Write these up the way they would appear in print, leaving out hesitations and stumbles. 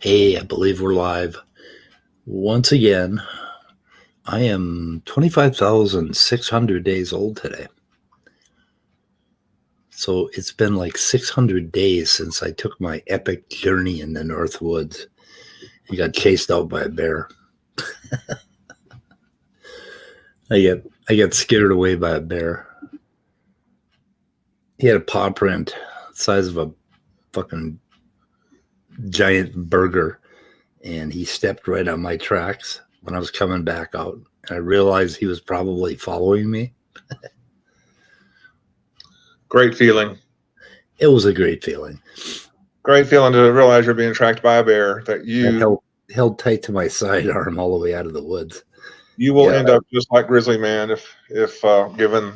Hey, I believe we're live. Once again, I am 25,600 days old today. So it's been like 600 days since I took my epic journey in the North Woods and got chased out by a bear. I got scared away by a bear. He had a paw print the size of a fucking giant burger, and he stepped right on my tracks when I was coming back out. And I realized he was probably following me. Great feeling. It was a great feeling. Great feeling to realize you're being tracked by a bear, that you held tight to my sidearm all the way out of the woods. You will end up just like Grizzly Man if given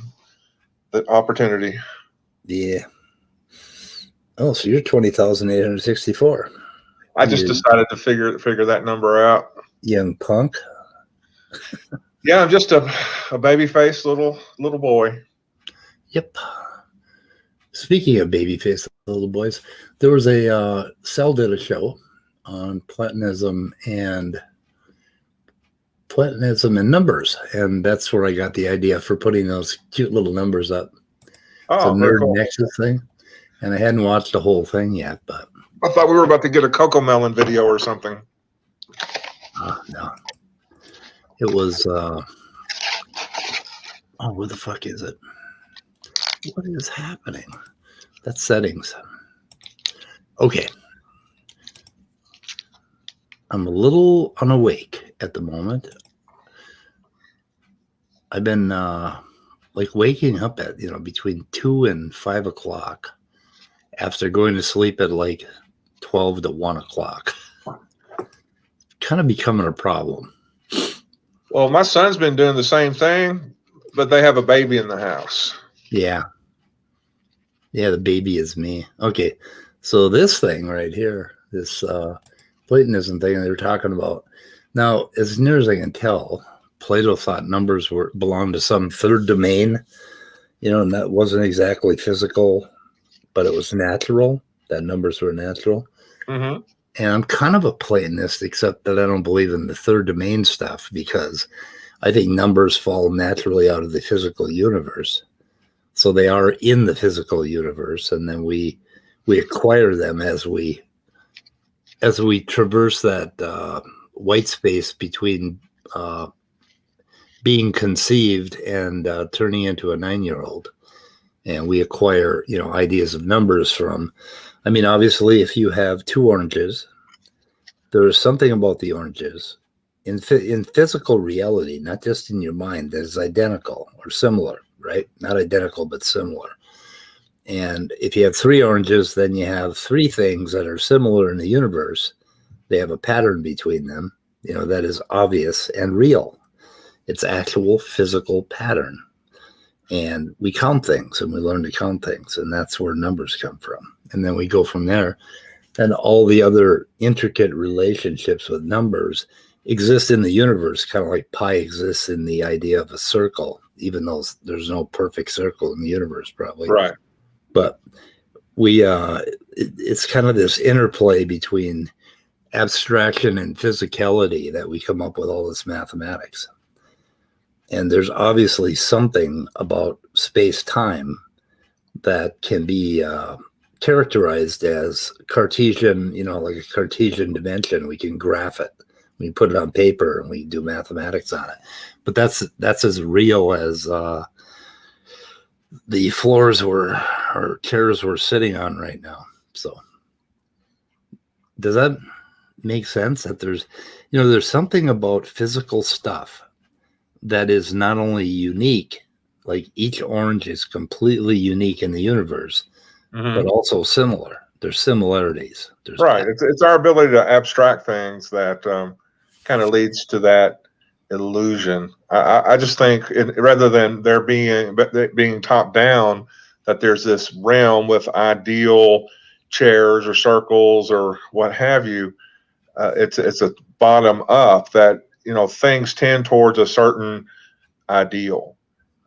the opportunity. Yeah. Oh, so you're 20,864. I just decided to figure that number out. Young punk. Yeah, I'm just a baby-faced little boy. Yep. Speaking of baby-faced little boys, there was a Cell did a show on Platonism and numbers, and that's where I got the idea for putting those cute little numbers up. Oh, it's a Nerd cool. Nexus thing, and I hadn't watched the whole thing yet, but I thought we were about to get a Coco Melon video or something. No. It was where the fuck is it? What is happening? That's settings. Okay. I'm a little unawake at the moment. I've been like waking up at, between 2 and 5 o'clock after going to sleep at like 12 to 1 o'clock. Kind of becoming a problem. Well, my son's been doing the same thing, but they have a baby in the house. Yeah. Yeah, the baby is me. Okay. So this thing right here, this Platonism thing they were talking about. Now, as near as I can tell, Plato thought numbers belonged to some third domain, and that wasn't exactly physical, but it was natural, that numbers were natural. Mm-hmm. And I'm kind of a Platonist, except that I don't believe in the third domain stuff, because I think numbers fall naturally out of the physical universe. So they are in the physical universe, and then we acquire them as we traverse that white space between being conceived and turning into a 9-year-old. And we acquire, ideas of numbers from, obviously, if you have 2 oranges, there is something about the oranges in physical reality, not just in your mind, that is identical or similar, right? Not identical, but similar. And if you have 3 oranges, then you have 3 things that are similar in the universe. They have a pattern between them, that is obvious and real. It's actual physical pattern. And we count things, and we learn to count things, and that's where numbers come from. And then we go from there. And all the other intricate relationships with numbers exist in the universe, kind of like pi exists in the idea of a circle, even though there's no perfect circle in the universe, probably. Right. But it's kind of this interplay between abstraction and physicality that we come up with all this mathematics. And there's obviously something about space-time that can be characterized as Cartesian, like a Cartesian dimension. We can graph it. We can put it on paper and we can do mathematics on it. But that's as real as the floors or chairs we're sitting on right now. So does that make sense? That there's something about physical stuff that is not only unique, like each orange is completely unique in the universe, mm-hmm. but also similar. There's similarities. Right. It's our ability to abstract things that kind of leads to that illusion. I just think rather than there being top down, that there's this realm with ideal chairs or circles or what have you. It's a bottom up that things tend towards a certain ideal,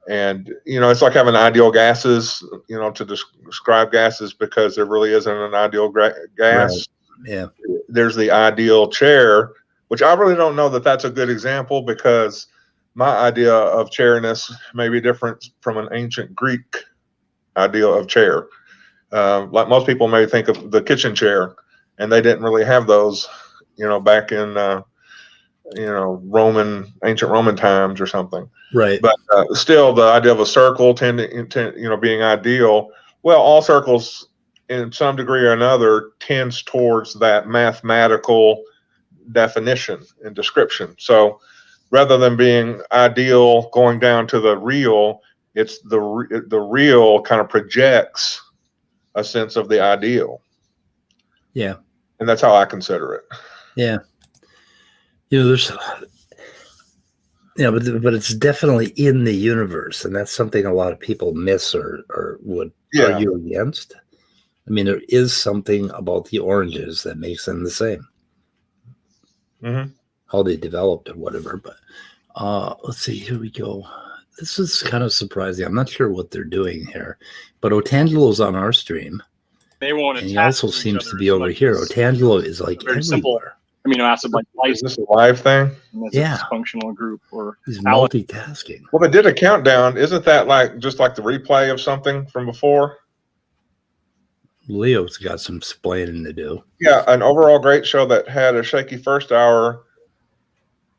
and it's like having ideal gases. To describe gases, because there really isn't an ideal gas. Right. Yeah. there's the ideal chair, which I really don't know that that's a good example, because my idea of chairness may be different from an ancient Greek ideal of chair. Like most people may think of the kitchen chair, and they didn't really have those, back in ancient Roman times or something. Right. But still, the idea of a circle being ideal. Well, all circles, in some degree or another, tends towards that mathematical definition and description. So, rather than being ideal going down to the real, it's the real kind of projects a sense of the ideal. Yeah. And that's how I consider it. Yeah. There's, but it's definitely in the universe, and that's something a lot of people miss or would argue against. I mean, there is something about the oranges that makes them the same. Mm-hmm. How they developed or whatever. But let's see, here we go. This is kind of surprising. I'm not sure what they're doing here, but Otangelo's on our stream. They won't. And he also seems to be over here. Otangelo is like very everywhere. simple amino acid like Is this a live thing? Yeah. Functional group or he's multitasking. Well, they did a countdown. Isn't that just like the replay of something from before? Leo's got some explaining to do. Yeah, an overall great show that had a shaky first hour.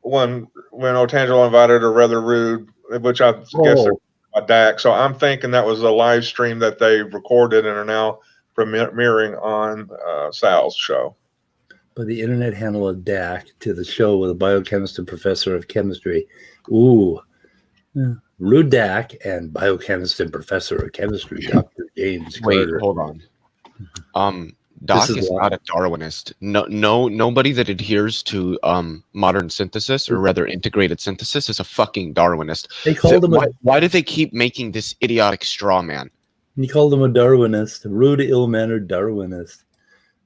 When Otangelo invited a rather rude, which I guess they're a DAC. So I'm thinking that was a live stream that they recorded and are now premiering on Sal's show. But the internet handled a DAC to the show with a biochemist and professor of chemistry. Ooh. Yeah. Rude DAC and biochemist and professor of chemistry, Dr. James Carter. Wait, hold on. Doc is not a Darwinist. Nobody that adheres to modern synthesis, or rather integrated synthesis, is a fucking Darwinist. They called him why do they keep making this idiotic straw man? He called him a Darwinist, rude, ill-mannered Darwinist.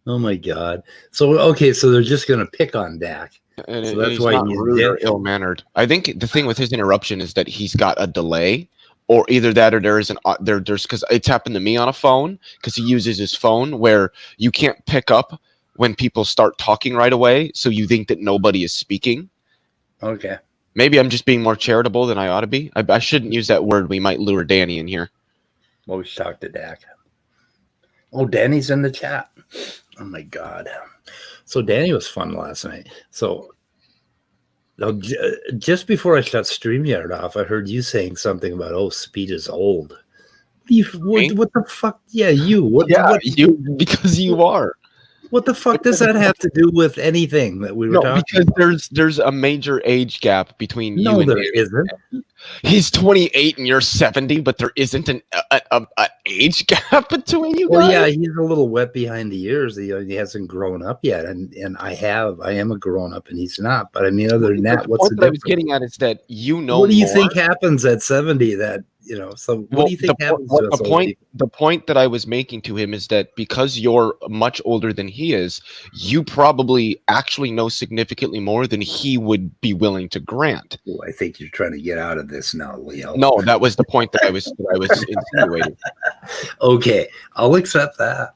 Oh my God! So they're just gonna pick on Dak, and so that's he's why not he's rude or ill-mannered. I think the thing with his interruption is that he's got a delay, or either that or there's because it's happened to me on a phone, because he uses his phone where you can't pick up when people start talking right away, so you think that nobody is speaking. Okay. Maybe I'm just being more charitable than I ought to be. I shouldn't use that word. We might lure Danny in here. Well, we should talk to Dak. Oh, Danny's in the chat. Oh my God. So Danny was fun last night. So just before I shut StreamYard off, I heard you saying something about, speed is old. What the fuck? Yeah, you. You, because you are. What the fuck does that have to do with anything that we were talking because about? there's a major age gap between you and there Danny. isn't. He's 28 and you're 70, but there isn't an age gap between you guys. Well, yeah, he's a little wet behind the ears. He hasn't grown up yet, and I am a grown up, and he's not. But I mean, other than that, what's the difference? What I was getting at is that What do you think happens at 70? So what do you think happens to us? The point that I was making to him is that because you're much older than he is, you probably actually know significantly more than he would be willing to grant. Well, I think you're trying to get out of this now, Leo. No, that was the point that I was insinuating. Okay, I'll accept that.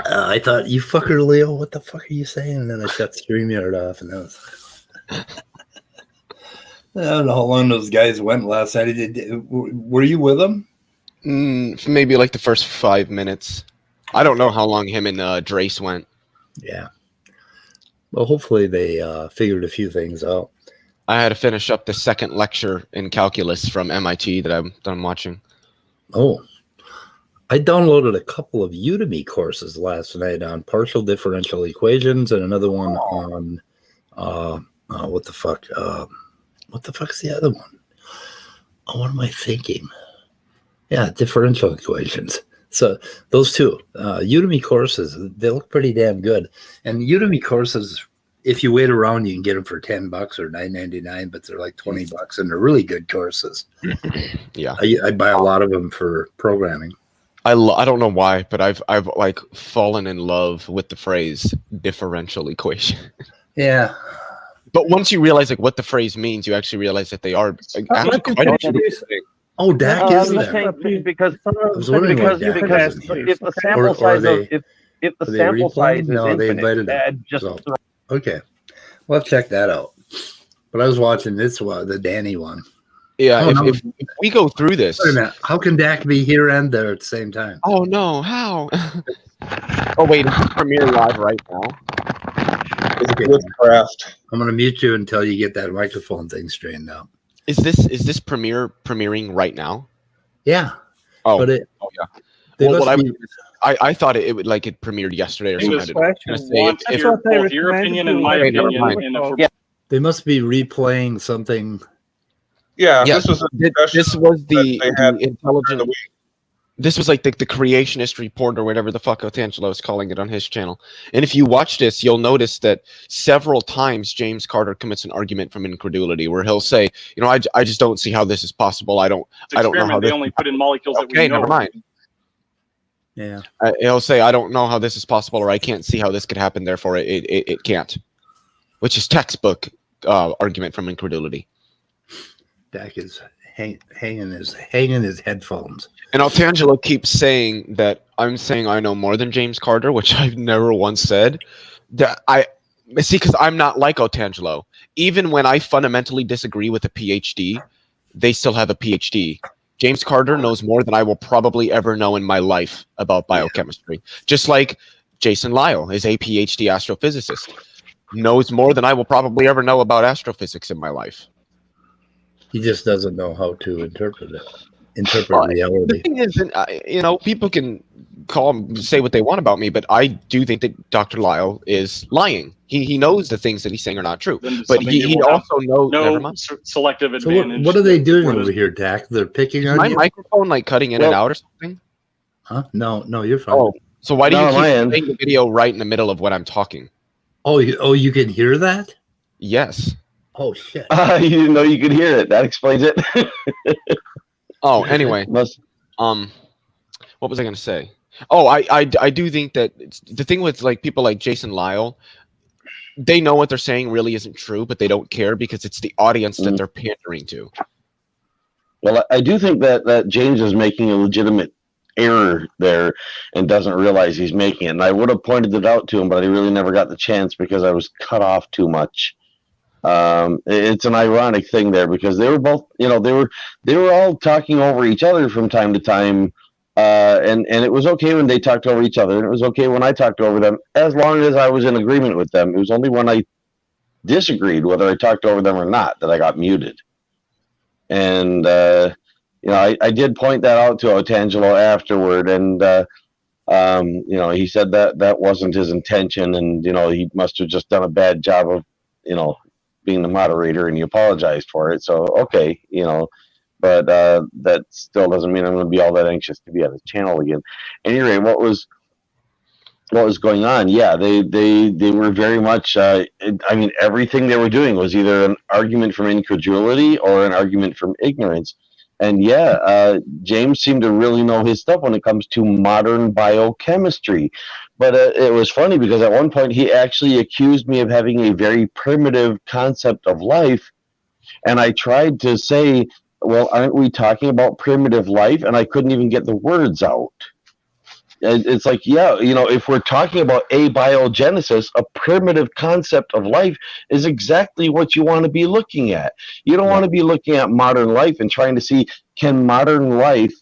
I thought, you fucker, Leo, what the fuck are you saying? And then I shut StreamYard off, and that was... I don't know how long those guys went last night. Were you with them? Maybe like the first 5 minutes. I don't know how long him and Drayce went. Yeah. Well, hopefully they figured a few things out. I had to finish up the second lecture in calculus from MIT that I'm watching. Oh. I downloaded a couple of Udemy courses last night on partial differential equations and another one on what the fuck? What the fuck's the other one? Oh, what am I thinking? Yeah, differential equations. So those two Udemy courses, they look pretty damn good. And Udemy courses, if you wait around, you can get them for $10 or $9.99, but they're like $20, and they're really good courses. Yeah, I buy a lot of them for programming. I don't know why, but I've like fallen in love with the phrase differential equation. Yeah. But once you realize like what the phrase means, you actually realize that they are actually quite interesting. Oh, Dak is there. because I was wondering if a sample size of if the Are they sample size replaying? is No, they infinite, invited them. just So, throw okay. We'll have to check that out. But I was watching this one, the Danny one. Yeah, Oh, no. if we go through this. Wait a minute. How can Dak be here and there at the same time? Oh no, how? Oh wait, it's premiere live right now. Okay. Witchcraft. I'm going to mute you until you get that microphone thing straightened out. Is this premiering right now? Yeah. Oh, But it, oh yeah. they Well, must be. I thought it would like it premiered yesterday or It something. was I didn't know. I was gonna say, want if- your, both your opinion and my Okay, never opinion. mind. And if we're Yeah. They must be replaying something. Yeah, Yes, this was a Th- discussion this was the, that they had the during the intelligent. week. This was like the creationist report or whatever the fuck Otangelo is calling it on his channel. And if you watch this, you'll notice that several times James Carter commits an argument from incredulity, where he'll say, "You know, I just don't see how this is possible. I don't know how experiment, they this." only put in molecules that we Okay, know. never mind. Yeah. He'll say, "I don't know how this is possible, or I can't see how this could happen. Therefore, it can't," which is textbook argument from incredulity. Dak is hanging his headphones. And Altangelo keeps saying that I'm saying I know more than James Carter, which I've never once said. That I see, because I'm not like Altangelo. Even when I fundamentally disagree with a PhD, they still have a PhD. James Carter knows more than I will probably ever know in my life about biochemistry. Just like Jason Lyle is a PhD astrophysicist, knows more than I will probably ever know about astrophysics in my life. He just doesn't know how to interpret it. Well, the Reality. thing is, people can say what they want about me, but I do think that Dr. Lyle is lying. He knows the things that he's saying are not true, Then but something he you will have also knows. Never No mind. selective So advantage. what are they doing What over is- here, Dak? They're picking Is on my you? microphone like cutting in and out or something? Huh? No, you're fine. Oh, so why do No, you my keep end. playing the video right in the middle of when I'm talking? You can hear that? Yes. Oh shit. You didn't know you could hear it. That explains it. Oh, anyway. Must What was I going to say? Oh, I do think that the thing with like people like Jason Lyle, they know what they're saying really isn't true, but they don't care because it's the audience that they're pandering to. Well, I do think that James is making a legitimate error there and doesn't realize he's making it. And I would have pointed it out to him, but I really never got the chance because I was cut off too much. It's an ironic thing there because they were both, they were all talking over each other from time to time. And it was okay when they talked over each other, and it was okay when I talked over them, as long as I was in agreement with them. It was only when I disagreed, whether I talked over them or not, that I got muted. And I did point that out to Otangelo afterward, and he said that wasn't his intention, and he must have just done a bad job of being the moderator, and he apologized for it. So okay, but that still doesn't mean I'm going to be all that anxious to be on his channel again. Anyway, what was going on? Yeah, they were very much. Everything they were doing was either an argument from incredulity or an argument from ignorance. And James seemed to really know his stuff when it comes to modern biochemistry. But it was funny because at one point he actually accused me of having a very primitive concept of life. And I tried to say, well, aren't we talking about primitive life? And I couldn't even get the words out. It's like, if we're talking about abiogenesis, a primitive concept of life is exactly what you want to be looking at. You don't want to be looking at modern life and trying to see, can modern life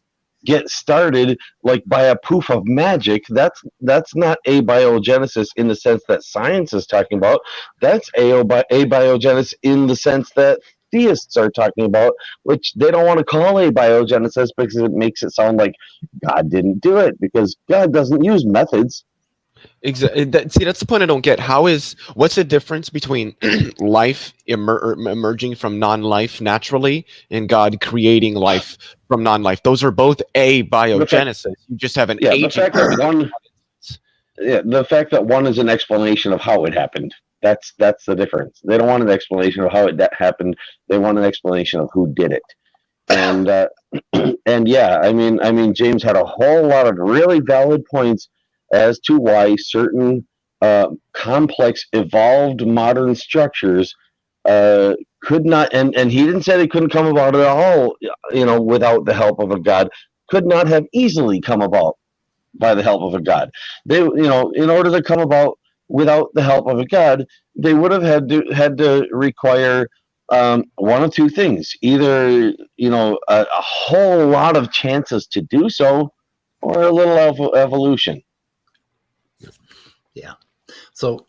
get started like by a poof of magic? That's not abiogenesis in the sense that science is talking about. That's abiogenesis in the sense that theists are talking about, which they don't want to call abiogenesis because it makes it sound like God didn't do it, because God doesn't use methods. Exactly. That's the point I don't get. What's the difference between life emerging from non-life naturally and God creating life from non-life? Those are both abiogenesis. You just have an agent. The fact that one is an explanation of how it happened. That's the difference. They don't want an explanation of how it happened. They want an explanation of who did it. And James had a whole lot of really valid points as to why certain complex, evolved modern structures could not, and he didn't say they couldn't come about at all, without the help of a God, could not have easily come about by the help of a god. They, in order to come about without the help of a god, they would have had to require one of two things: either a whole lot of chances to do so, or a little evolution. Yeah. So,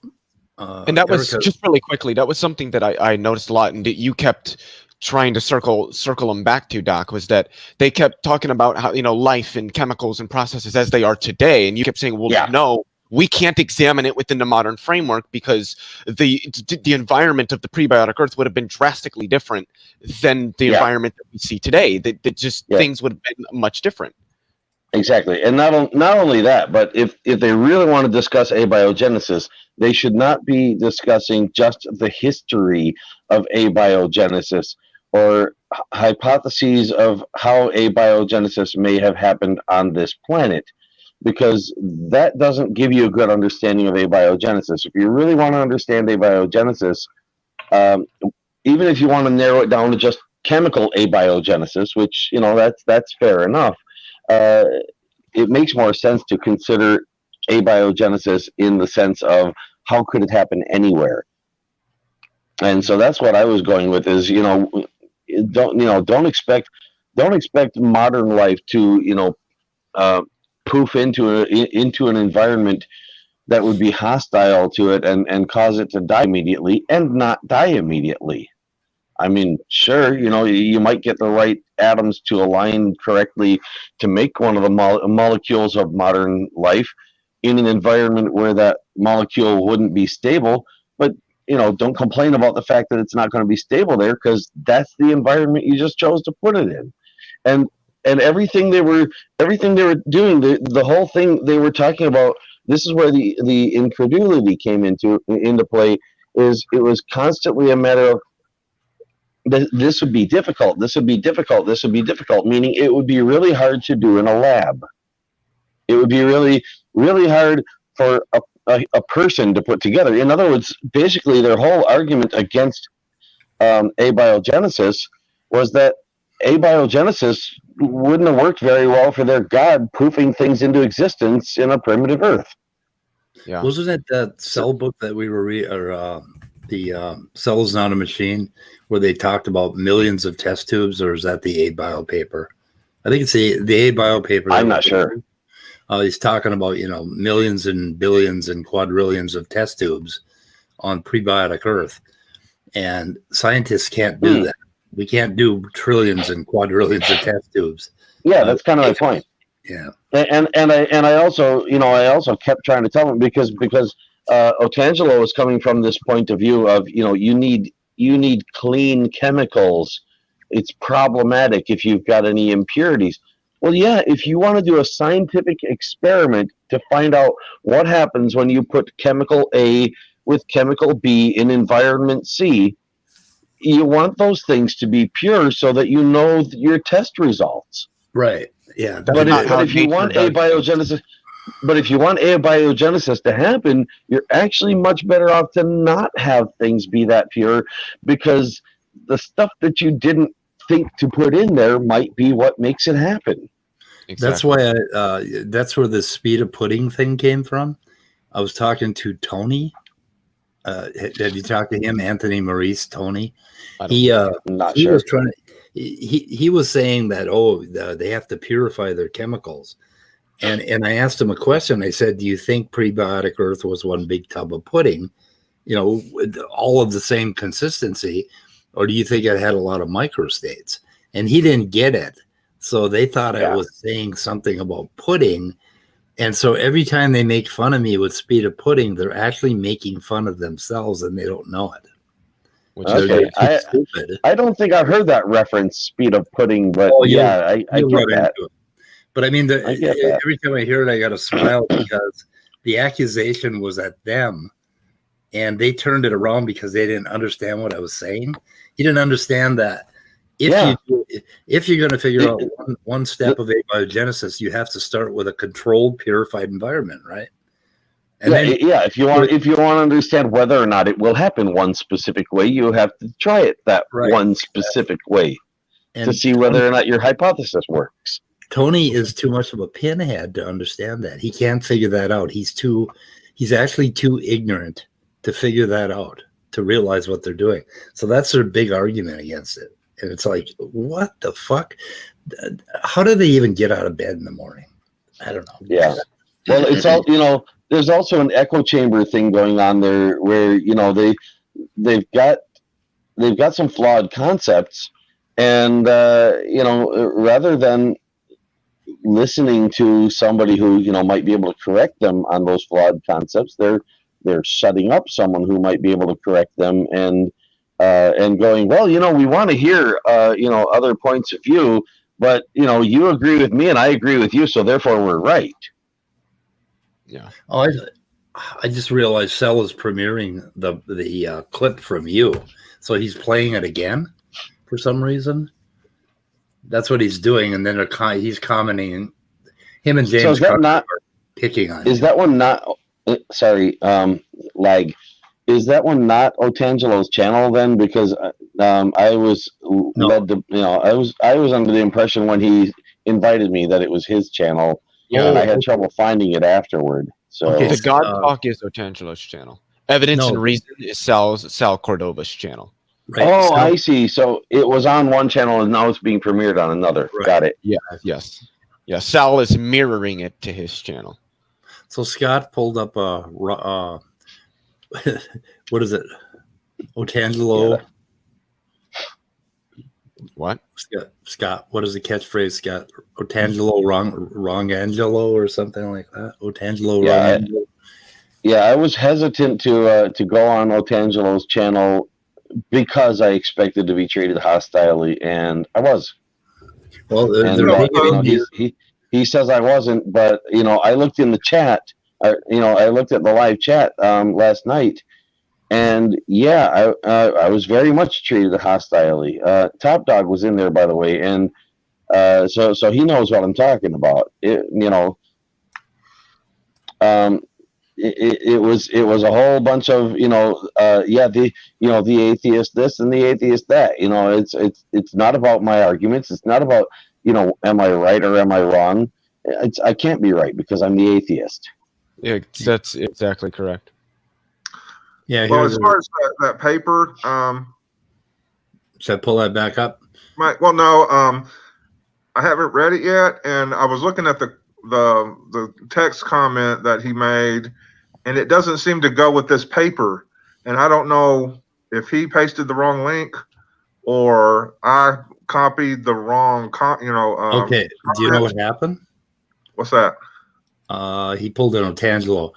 And that was Erica, just really quickly. That was something that I noticed a lot, and that you kept trying to circle them back to, Doc, was that they kept talking about how life and chemicals and processes as they are today, and you kept saying, well, no, we can't examine it within the modern framework because the environment of the prebiotic Earth would have been drastically different than the environment that we see today. That things would have been much different. Exactly, and not only that, but if they really want to discuss abiogenesis, they should not be discussing just the history of abiogenesis or hypotheses of how abiogenesis may have happened on this planet, because that doesn't give you a good understanding of abiogenesis. If you really want to understand abiogenesis, even if you want to narrow it down to just chemical abiogenesis, which that's fair enough. It makes more sense to consider abiogenesis in the sense of how could it happen anywhere. And so that's what I was going with is, don't expect modern life to, poof into an environment that would be hostile to it and cause it to die immediately and not die immediately. I mean, sure, you might get the right atoms to align correctly to make one of the molecules of modern life in an environment where that molecule wouldn't be stable. But, don't complain about the fact that it's not going to be stable there, because that's the environment you just chose to put it in. And everything they were doing, the whole thing they were talking about, this is where the incredulity came into play, is it was constantly a matter of, this would be difficult. This would be difficult. This would be difficult. Meaning, it would be really hard to do in a lab. It would be really, really hard for a person to put together. In other words, basically, their whole argument against abiogenesis was that abiogenesis wouldn't have worked very well for their god poofing things into existence in a primitive Earth. Yeah, wasn't it that cell book that we were the Cell is Not a Machine, where they talked about millions of test tubes, or is that the ABio paper? I think it's the ABio paper. I'm not sure. He's talking about millions and billions and quadrillions of test tubes on prebiotic Earth, and scientists can't do that. We can't do trillions and quadrillions of test tubes. Yeah, that's kind of my point. Yeah, and I also kept trying to tell them because Otangelo was coming from this point of view of you need clean chemicals. It's problematic if you've got any impurities. Well, yeah, if you want to do a scientific experiment to find out what happens when you put chemical A with chemical B in environment C, you want those things to be pure so that your test results. right. Yeah, But if you want abiogenesis, to happen, you're actually much better off to not have things be that pure, because the stuff that you didn't think to put in there might be what makes it happen. exactly. That's why that's where the speed of pudding thing came from. I was talking to Tony. Have you talked to him, Anthony Maurice? Tony? He was trying to. He was saying that they have to purify their chemicals, and I asked him a question. I said, "Do you think prebiotic Earth was one big tub of pudding, with all of the same consistency, or do you think it had a lot of microstates?" And he didn't get it, so they thought I was saying something about pudding. And so every time they make fun of me with speed of pudding, they're actually making fun of themselves, and they don't know it. Which Okay, is Stupid. I don't think I heard that reference, speed of pudding, but I get that. But I mean, I get that. every time I hear it, I got to smile because the accusation was at them, and they turned it around because they didn't understand what I was saying. You didn't understand that if you're going to figure out one step of abiogenesis, you have to start with a controlled, purified environment, right? And if you want to understand whether or not it will happen one specific way, you have to try it that one specific way to see whether or not your hypothesis works. Tony is too much of a pinhead to understand that. He can't figure that out. He's actually too ignorant to figure that out, to realize what they're doing. So that's their big argument against it. And it's like, what the fuck? How do they even get out of bed in the morning? I don't know. Yeah. Well, it's all, there's also an echo chamber thing going on there where, they've got some flawed concepts, and rather than listening to somebody who might be able to correct them on those flawed concepts, they're shutting up someone who might be able to correct them, and going, well, we want to hear other points of view, but you agree with me and I agree with you, so therefore we're right. Yeah. Oh, I just realized Cell is premiering the clip from you, so he's playing it again for some reason. That's what he's doing, and then he's commenting. Him and James so is that not picking on. Is you. that one not? Sorry, lag. Is that one not Otangelo's channel then? Because I was led to, I was under the impression when he invited me that it was his channel, and I had trouble finding it afterward. So Okay, The God Talk is Otangelo's channel. Evidence and Reason is Sal Cordova's channel. Right, oh, Sal- I see. So it was on one channel and now it's being premiered on another. Right. Got it. Yeah. Yes. Yeah. Sal is mirroring it to his channel. So Scott pulled up what is it? Otangelo. What? Scott, what is the catchphrase, Scott? Otangelo wrong Angelo or something like that? Otangelo Yeah, wrong Angelo. Yeah, I was hesitant to go on Otangelo's channel because I expected to be treated hostilely, and I was. Well, And they're making it he says I wasn't, but I looked in the chat. I looked at the live chat last night, and yeah, I was very much treated hostilely. Top Dog was in there, by the way, and so he knows what I'm talking about. It was a whole bunch of the atheist this and the atheist that. It's not about my arguments. It's not about am I right or am I wrong. I can't be right because I'm the atheist. Yeah, that's exactly correct. Yeah. Well, as far as that paper, should I pull that back up? I haven't read it yet, and I was looking at the text comment that he made, and it doesn't seem to go with this paper. And I don't know if he pasted the wrong link or I copied the wrong. Okay. Do you know what happened? What's that? He pulled it on Tangelo.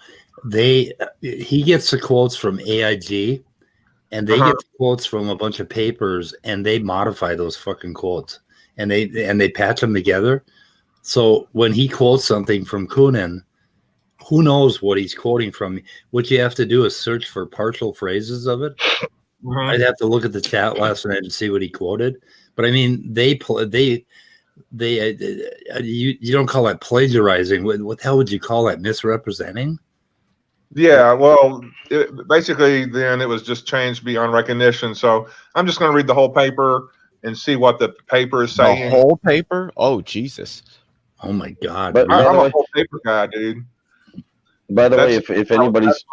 He gets the quotes from AIG, and they get the quotes from a bunch of papers, and they modify those fucking quotes, and they patch them together. So when he quotes something from Kunin, who knows what he's quoting from? What you have to do is search for partial phrases of it. Mm-hmm. I'd have to look at the chat last night and see what he quoted. But I mean, you don't call that plagiarizing. What the hell would you call that? Misrepresenting? Yeah, well, basically, then it was just changed beyond recognition. So I'm just going to read the whole paper and see what the paper is saying. The whole paper? Oh, Jesus. Oh, my God. But I'm a whole paper guy, dude. By the way, if anybody's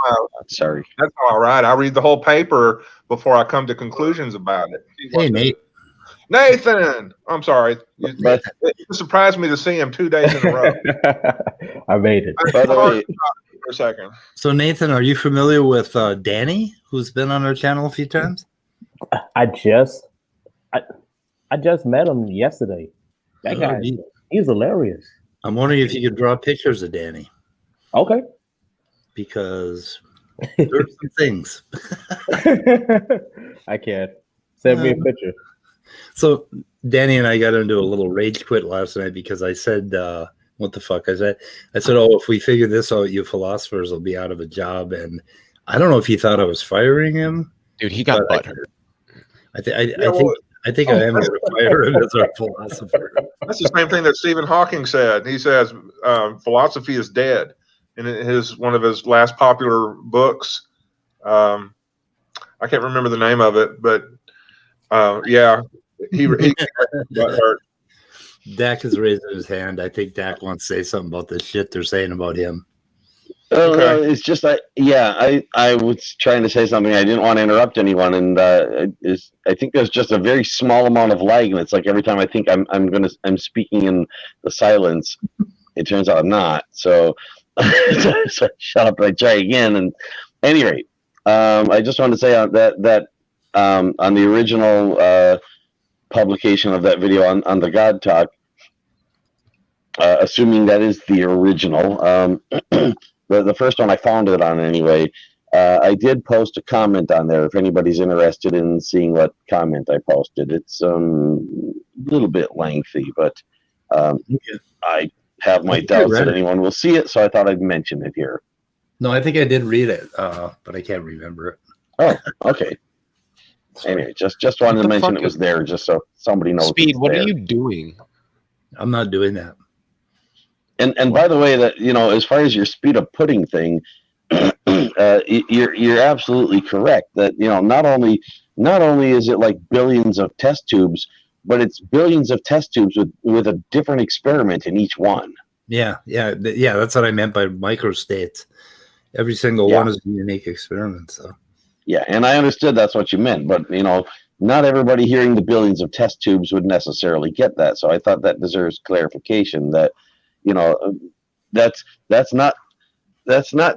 sorry, that's all right. I read the whole paper before I come to conclusions about it. Hey, Nate. Nathan, I'm sorry. But It surprised me to see him 2 days in a row. I made it. by the way, For a second. So, Nathan, are you familiar with Danny, who's been on our channel a few times? I just met him yesterday. That guy, he's hilarious. I'm wondering if you could draw pictures of Danny, Okay. because there's some things. I can't. Send me a picture. So Danny and I got into a little rage quit last night because I said, what the fuck? I said, oh, if we figure this out, you philosophers will be out of a job. And I don't know if he thought I was firing him. Dude, he got butthurt. I think I am going to fire him as our philosopher. That's the same thing that Stephen Hawking said. He says philosophy is dead. In one of his last popular books, I can't remember the name of it, but yeah, he got hurt. Dak is raising his hand. I think Dak wants to say something about the shit they're saying about him. Oh, Okay. no, it's just I was trying to say something. I didn't want to interrupt anyone, and I think there's just a very small amount of lag, and it's like every time I think I'm speaking in the silence, it turns out I'm not. So, so shut up. I try again, and at any rate, I just wanted to say that on the original publication of that video on the God Talk, assuming that is the original. The first one I found it on anyway. I did post a comment on there if anybody's interested in seeing what comment I posted. It's a little bit lengthy, but I have my doubts that anyone will see it, so I thought I'd mention it here. No, I think I did read it, but I can't remember it. Oh, okay. Anyway, just wanted to mention it was there, just so somebody knows. Speed, what there. are you doing? I'm not doing that. And by the way, that as far as your speed of pudding thing, you're absolutely correct. That not only is it like billions of test tubes, but it's billions of test tubes with a different experiment in each one. Yeah. That's what I meant by microstates. Every single one is a unique experiment. So. Yeah, and I understood that's what you meant, but not everybody hearing the billions of test tubes would necessarily get that. So I thought that deserves clarification. That that's not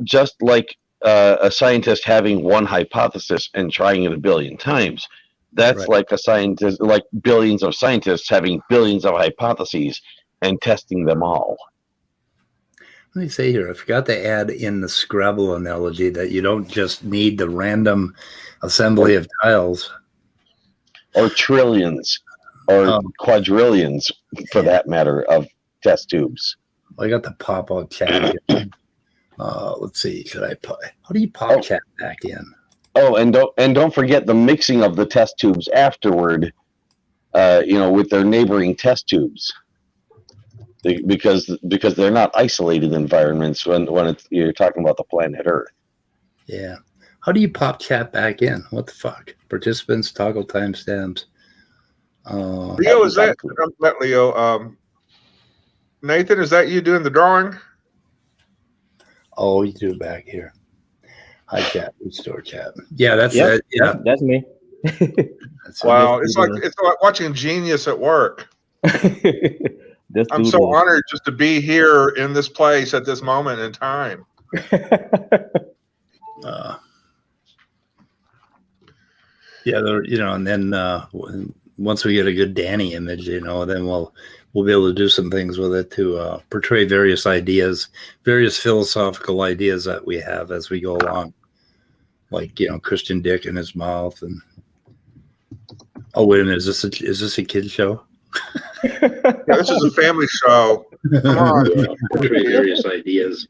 just like a scientist having one hypothesis and trying it a billion times. That's right. like a scientist, like billions of scientists having billions of hypotheses and testing them all. Let me say here, I forgot to add in the Scrabble analogy that you don't just need the random assembly of tiles. Or trillions, or quadrillions, for that matter, of test tubes. I got the pop-out chat here. Let's see, how do you pop chat back in? Oh, and don't forget the mixing of the test tubes afterward, with their neighboring test tubes. Because they're not isolated environments when you're talking about the planet Earth. Yeah. How do you pop chat back in? What the fuck? Participants, toggle timestamps. Leo, is that not Leo? Nathan, is that you doing the drawing? Oh, you do it back here. Hi chat, restore chat. Yeah, that's Yep. yeah. That's me. Wow, it's like watching genius at work. I'm so honored just to be here in this place at this moment in time. And then once we get a good Danny image, then we'll be able to do some things with it to portray various ideas, various philosophical ideas that we have as we go along, like Christian Dick in his mouth. And oh, wait a minute, is this a kid show? Yeah, this is a family show. Come on. Portray various ideas,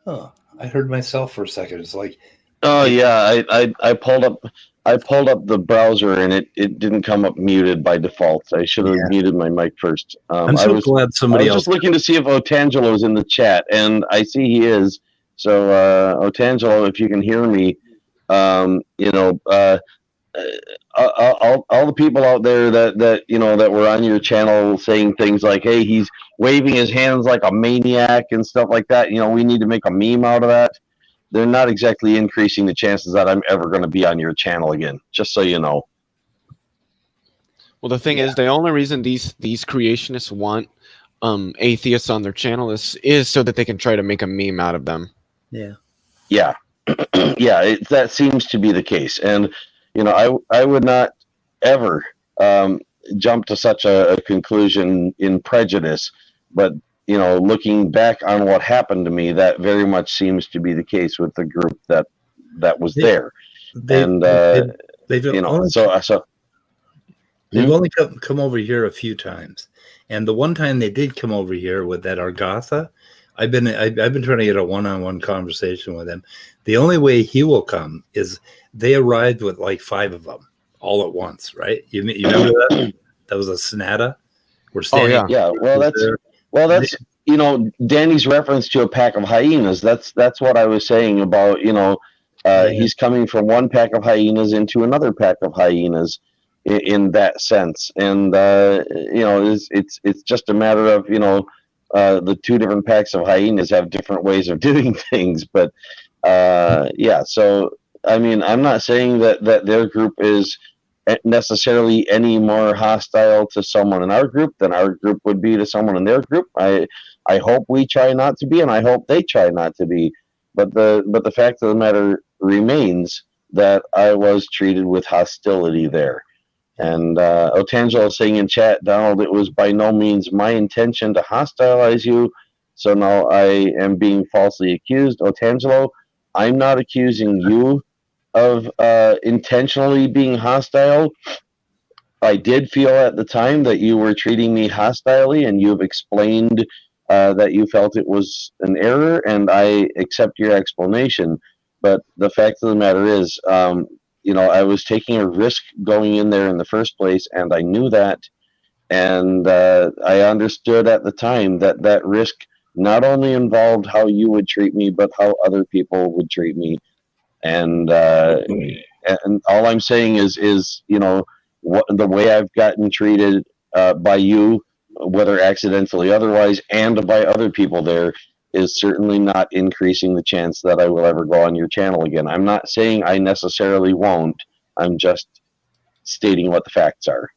Oh, I heard myself for a second. It's like. Oh yeah, I pulled up the browser and it didn't come up muted by default. I should have muted my mic first. I'm so glad somebody else. Just looking to see if Otangelo's in the chat, and I see he is. So Otangelo, if you can hear me, all the people out there that were on your channel saying things like, "Hey, he's waving his hands like a maniac" and stuff like that. We need to make a meme out of that. They're not exactly increasing the chances that I'm ever going to be on your channel again. Just so you know. Well, the thing is, the only reason these creationists want atheists on their channel is so that they can try to make a meme out of them. Yeah. Yeah. That seems to be the case, and I would not ever jump to such a conclusion in prejudice, but looking back on what happened to me, that very much seems to be the case with the group that was there. They've only come over here a few times, and the one time they did come over here with that Argatha, I've been trying to get a one-on-one conversation with him. The only way he will come is they arrived with like 5 of them all at once, right? You remember that? That was a Sonata. We're standing. Oh yeah. Well, that's Danny's reference to a pack of hyenas. That's what I was saying about he's coming from one pack of hyenas into another pack of hyenas, in that sense. And it's just a matter of the two different packs of hyenas have different ways of doing things. But yeah, so I mean, I'm not saying that their group is necessarily any more hostile to someone in our group than our group would be to someone in their group. I hope we try not to be, and I hope they try not to be. But the fact of the matter remains that I was treated with hostility there. And Otangelo saying in chat, Donald, it was by no means my intention to hostilize you. So now I am being falsely accused. Otangelo, I'm not accusing you of intentionally being hostile. I did feel at the time that you were treating me hostilely, and you've explained that you felt it was an error, and I accept your explanation. But the fact of the matter is, I was taking a risk going in there in the first place, and I knew that. And I understood at the time that that risk not only involved how you would treat me, but how other people would treat me. And all I'm saying is the way I've gotten treated by you, whether accidentally otherwise, and by other people there, is certainly not increasing the chance that I will ever go on your channel again. I'm not saying I necessarily won't. I'm just stating what the facts are.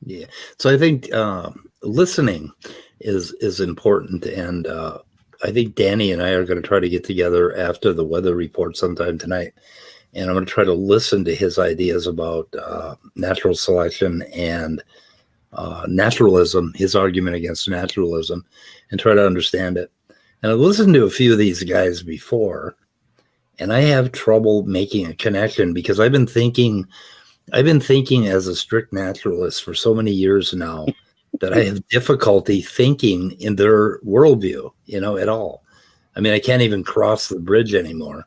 Yeah. So I think listening is important, and I think Danny and I are going to try to get together after the weather report sometime tonight, and I'm going to try to listen to his ideas about natural selection and naturalism, his argument against naturalism, and try to understand it. And I've listened to a few of these guys before, and I have trouble making a connection because I've been thinking as a strict naturalist for so many years now that I have difficulty thinking in their worldview, at all. I mean, I can't even cross the bridge anymore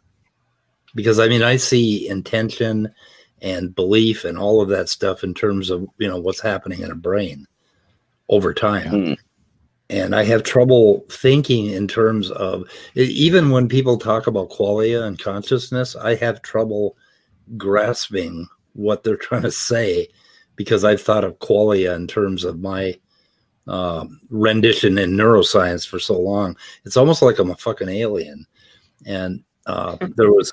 because, I mean, I see intention and belief and all of that stuff in terms of, what's happening in a brain over time. Mm. And I have trouble thinking in terms of, even when people talk about qualia and consciousness, I have trouble grasping what they're trying to say because I've thought of qualia in terms of my rendition in neuroscience for so long. It's almost like I'm a fucking alien. And there was,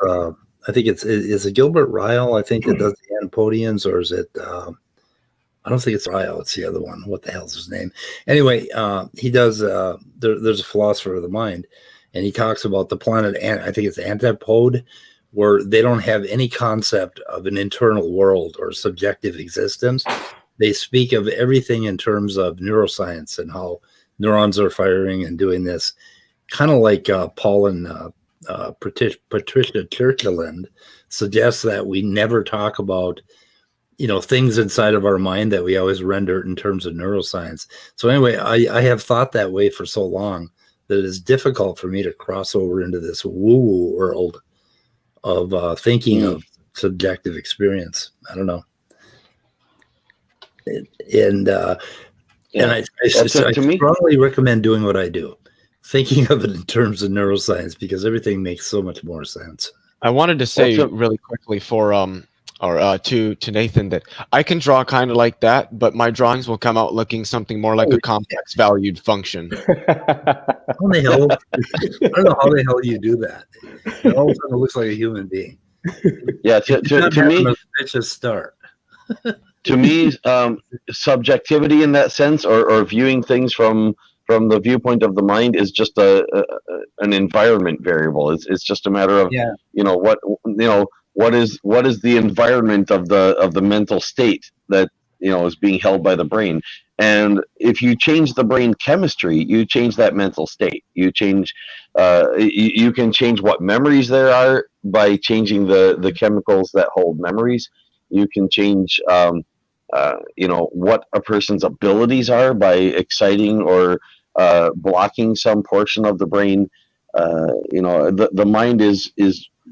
I think is it Gilbert Ryle, I think, that does the Anpodians, or is it, I don't think it's Ryle, it's the other one. What the hell's his name? Anyway, he does, there's a philosopher of the mind, and he talks about the planet, and I think it's Antipode, where they don't have any concept of an internal world or subjective existence. They speak of everything in terms of neuroscience and how neurons are firing and doing this, kind of like Paul and Patricia Churchland suggests that we never talk about, things inside of our mind that we always render in terms of neuroscience. So anyway, I have thought that way for so long that it's difficult for me to cross over into this woo-woo world of thinking of subjective experience. I don't know. And I strongly recommend doing what I do, thinking of it in terms of neuroscience, because everything makes so much more sense. I wanted to say really quickly to Nathan that I can draw kind of like that, but my drawings will come out looking something more like a complex valued function. How the hell? I don't know how the hell you do that. It all of a sudden looks like a human being. Yeah, to me, it's a start. To me, subjectivity in that sense, or viewing things from the viewpoint of the mind, is just an environment variable. It's just a matter of what is the environment of the mental state that is being held by the brain. And if you change the brain chemistry, you change that mental state. You change, you can change what memories there are by changing the chemicals that hold memories. You can change, what a person's abilities are by exciting or blocking some portion of the brain. The mind is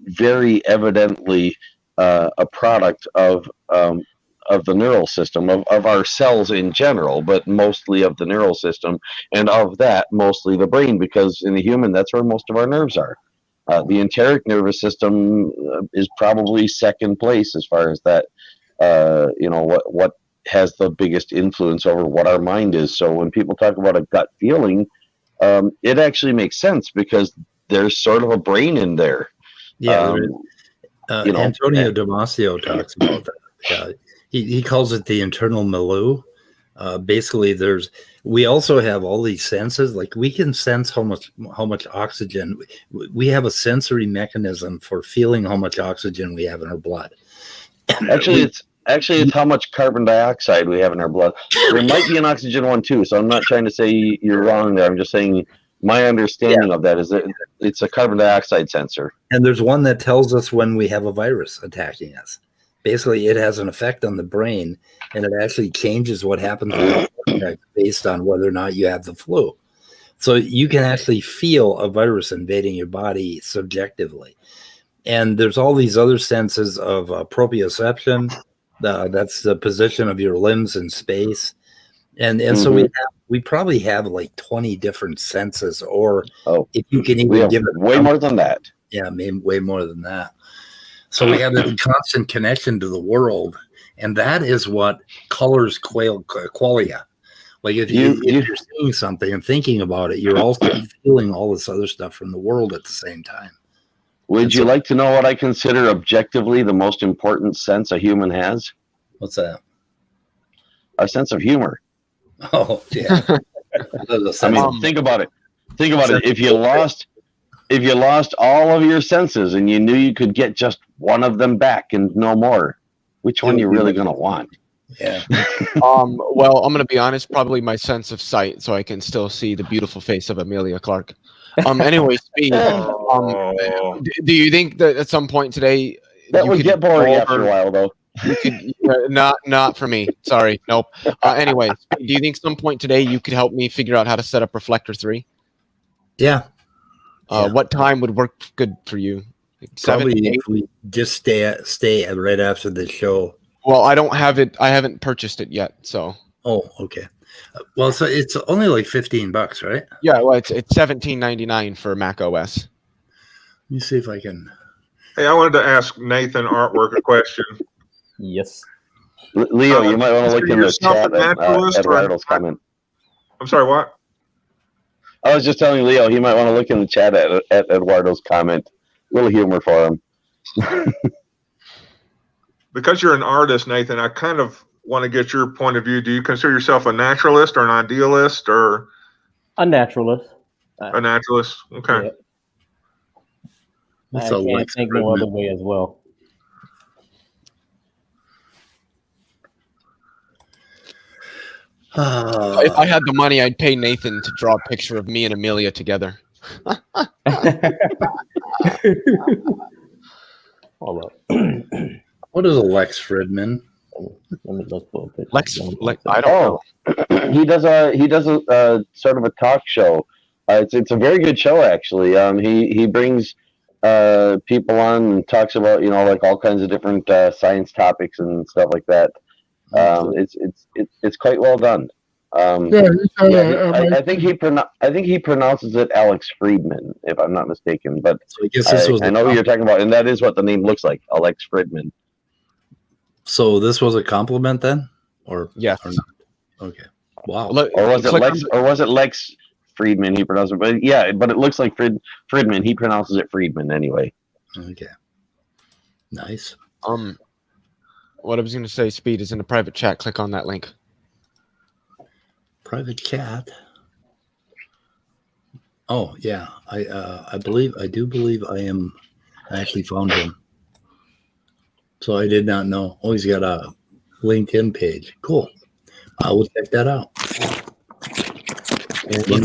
very evidently a product of the neural system, of our cells in general, but mostly of the neural system, and of that mostly the brain, because in the human, that's where most of our nerves are. The enteric nervous system is probably second place as far as that. What has the biggest influence over what our mind is. So when people talk about a gut feeling, it actually makes sense because there's sort of a brain in there. Yeah, Antonio Damasio talks about that. Yeah, he calls it the internal milieu. Basically, we also have all these senses. Like we can sense how much oxygen. We have a sensory mechanism for feeling how much oxygen we have in our blood. Actually, it's how much carbon dioxide we have in our blood. There might be an oxygen one too. So I'm not trying to say you're wrong there. I'm just saying my understanding of that is that it's a carbon dioxide sensor. And there's one that tells us when we have a virus attacking us. Basically, it has an effect on the brain, and it actually changes what happens based on whether or not you have the flu. So you can actually feel a virus invading your body subjectively. And there's all these other senses of proprioception. That's the position of your limbs in space. And so we probably have like 20 different senses, or if you can even give it way more than that. Yeah, maybe way more than that. So we have the constant connection to the world, and that is what colors qualia. Like if you're seeing something and thinking about it, you're also feeling all this other stuff from the world at the same time. Would you like to know what I consider objectively the most important sense a human has? What's that? Our sense of humor. Oh, yeah. I mean, think about it. Think about it. If you lost all of your senses and you knew you could get just one of them back and no more, which one are you really going to want? Yeah. Well, I'm going to be honest, probably my sense of sight, so I can still see the beautiful face of Amelia Clark. Anyway, Speed, do you think that at some point today that would get boring after a while, though? You could, not for me. Sorry, nope. Anyway, do you think some point today you could help me figure out how to set up Reflector 3? Yeah. What time would work good for you? Probably if we just stay right after the show. Well, I don't have it. I haven't purchased it yet, so. Oh, okay. Well, so it's only like $15, right? Yeah, well, it's $17.99 for Mac OS. Let me see if I can. Hey, I wanted to ask Nathan Artwork a question. Yes. Leo, you might want to look in the chat at Eduardo's comment. I'm sorry, what? I was just telling Leo he might want to look in the chat at Eduardo's comment. A little humor for him. Because you're an artist, Nathan, I kind of want to get your point of view. Do you consider yourself a naturalist or an idealist or a naturalist? A naturalist. Okay. Yeah. I can't think no other way as well. If I had the money, I'd pay Nathan to draw a picture of me and Amelia together. Hold up. What is a Lex Fridman? Let me look for a picture. I don't know. He does a sort of a talk show. It's a very good show actually. He brings people on and talks about like all kinds of different science topics and stuff like that. It's quite well done. I think he pronounces it Alex Friedman, if I'm not mistaken. But so I guess I know who you're talking about, and that is what the name looks like, Alex Friedman. So this was a compliment then, or yes? Or not? Okay. Wow. Or was it Lex Friedman? He pronounced it, but it looks like Friedman. He pronounces it Friedman anyway. Okay. Nice. What I was going to say, Speed, is in the private chat. Click on that link. Private chat. Oh yeah, I do believe I actually found him. So I did not know. Oh, he's got a LinkedIn page. Cool. I will check that out. And he's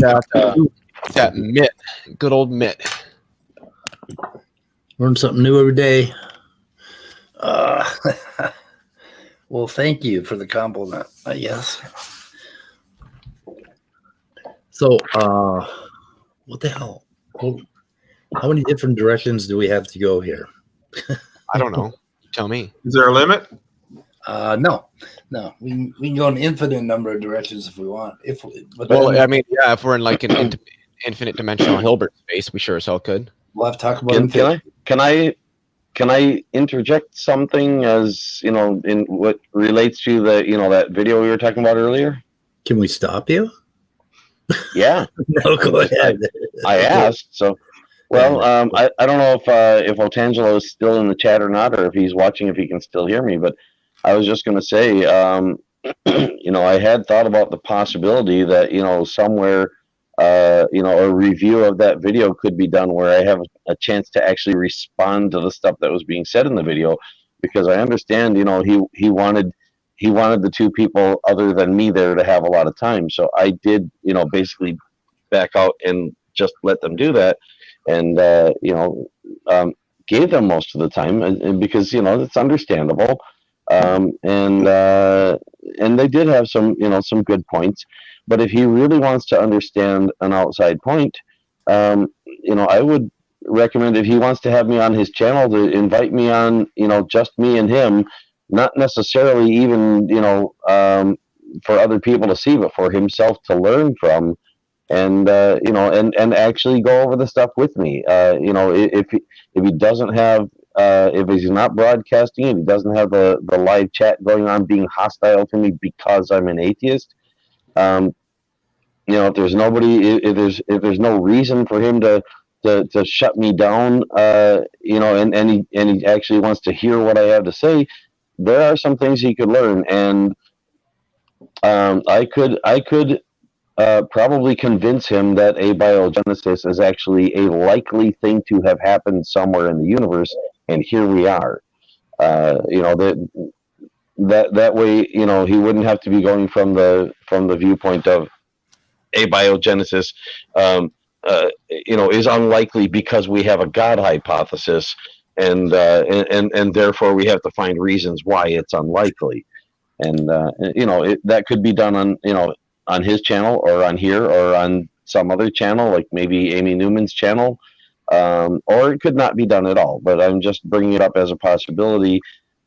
that Mitt, good old Mitt. Learn something new every day. Well, thank you for the compliment, I guess. So, what the hell? How many different directions do we have to go here? I don't know. Tell me. Is there a limit? No. We can go an infinite number of directions if we want. If we're in like an infinite dimensional Hilbert space, we sure as hell could. We'll have to talk about it. Can I interject something as in what relates to that video we were talking about earlier? Can we stop you? Yeah. No, go ahead. I asked. So, well, I don't know if Otangelo is still in the chat or not, or if he's watching, if he can still hear me. But I was just going to say, I had thought about the possibility that somewhere, a review of that video could be done where I have a chance to actually respond to the stuff that was being said in the video, because I understand, he wanted the two people other than me there to have a lot of time. So I did, basically back out and just let them do that. And, gave them most of the time and because, it's understandable. And they did have some good points, but if he really wants to understand an outside point, I would recommend, if he wants to have me on his channel, to invite me on, just me and him, not necessarily even, for other people to see, but for himself to learn from, and and actually go over the stuff with me. If he doesn't have, if he's not broadcasting, if he doesn't have the live chat going on, being hostile to me because I'm an atheist, if there's nobody, if there's no reason for him to shut me down, and he actually wants to hear what I have to say, there are some things he could learn, and I could probably convince him that abiogenesis is actually a likely thing to have happened somewhere in the universe, and here we are. That way, he wouldn't have to be going from the viewpoint of abiogenesis, is unlikely because we have a God hypothesis, and therefore we have to find reasons why it's unlikely, and that could be done on his channel, or on here, or on some other channel, like maybe Amy Newman's channel, or it could not be done at all. But I'm just bringing it up as a possibility,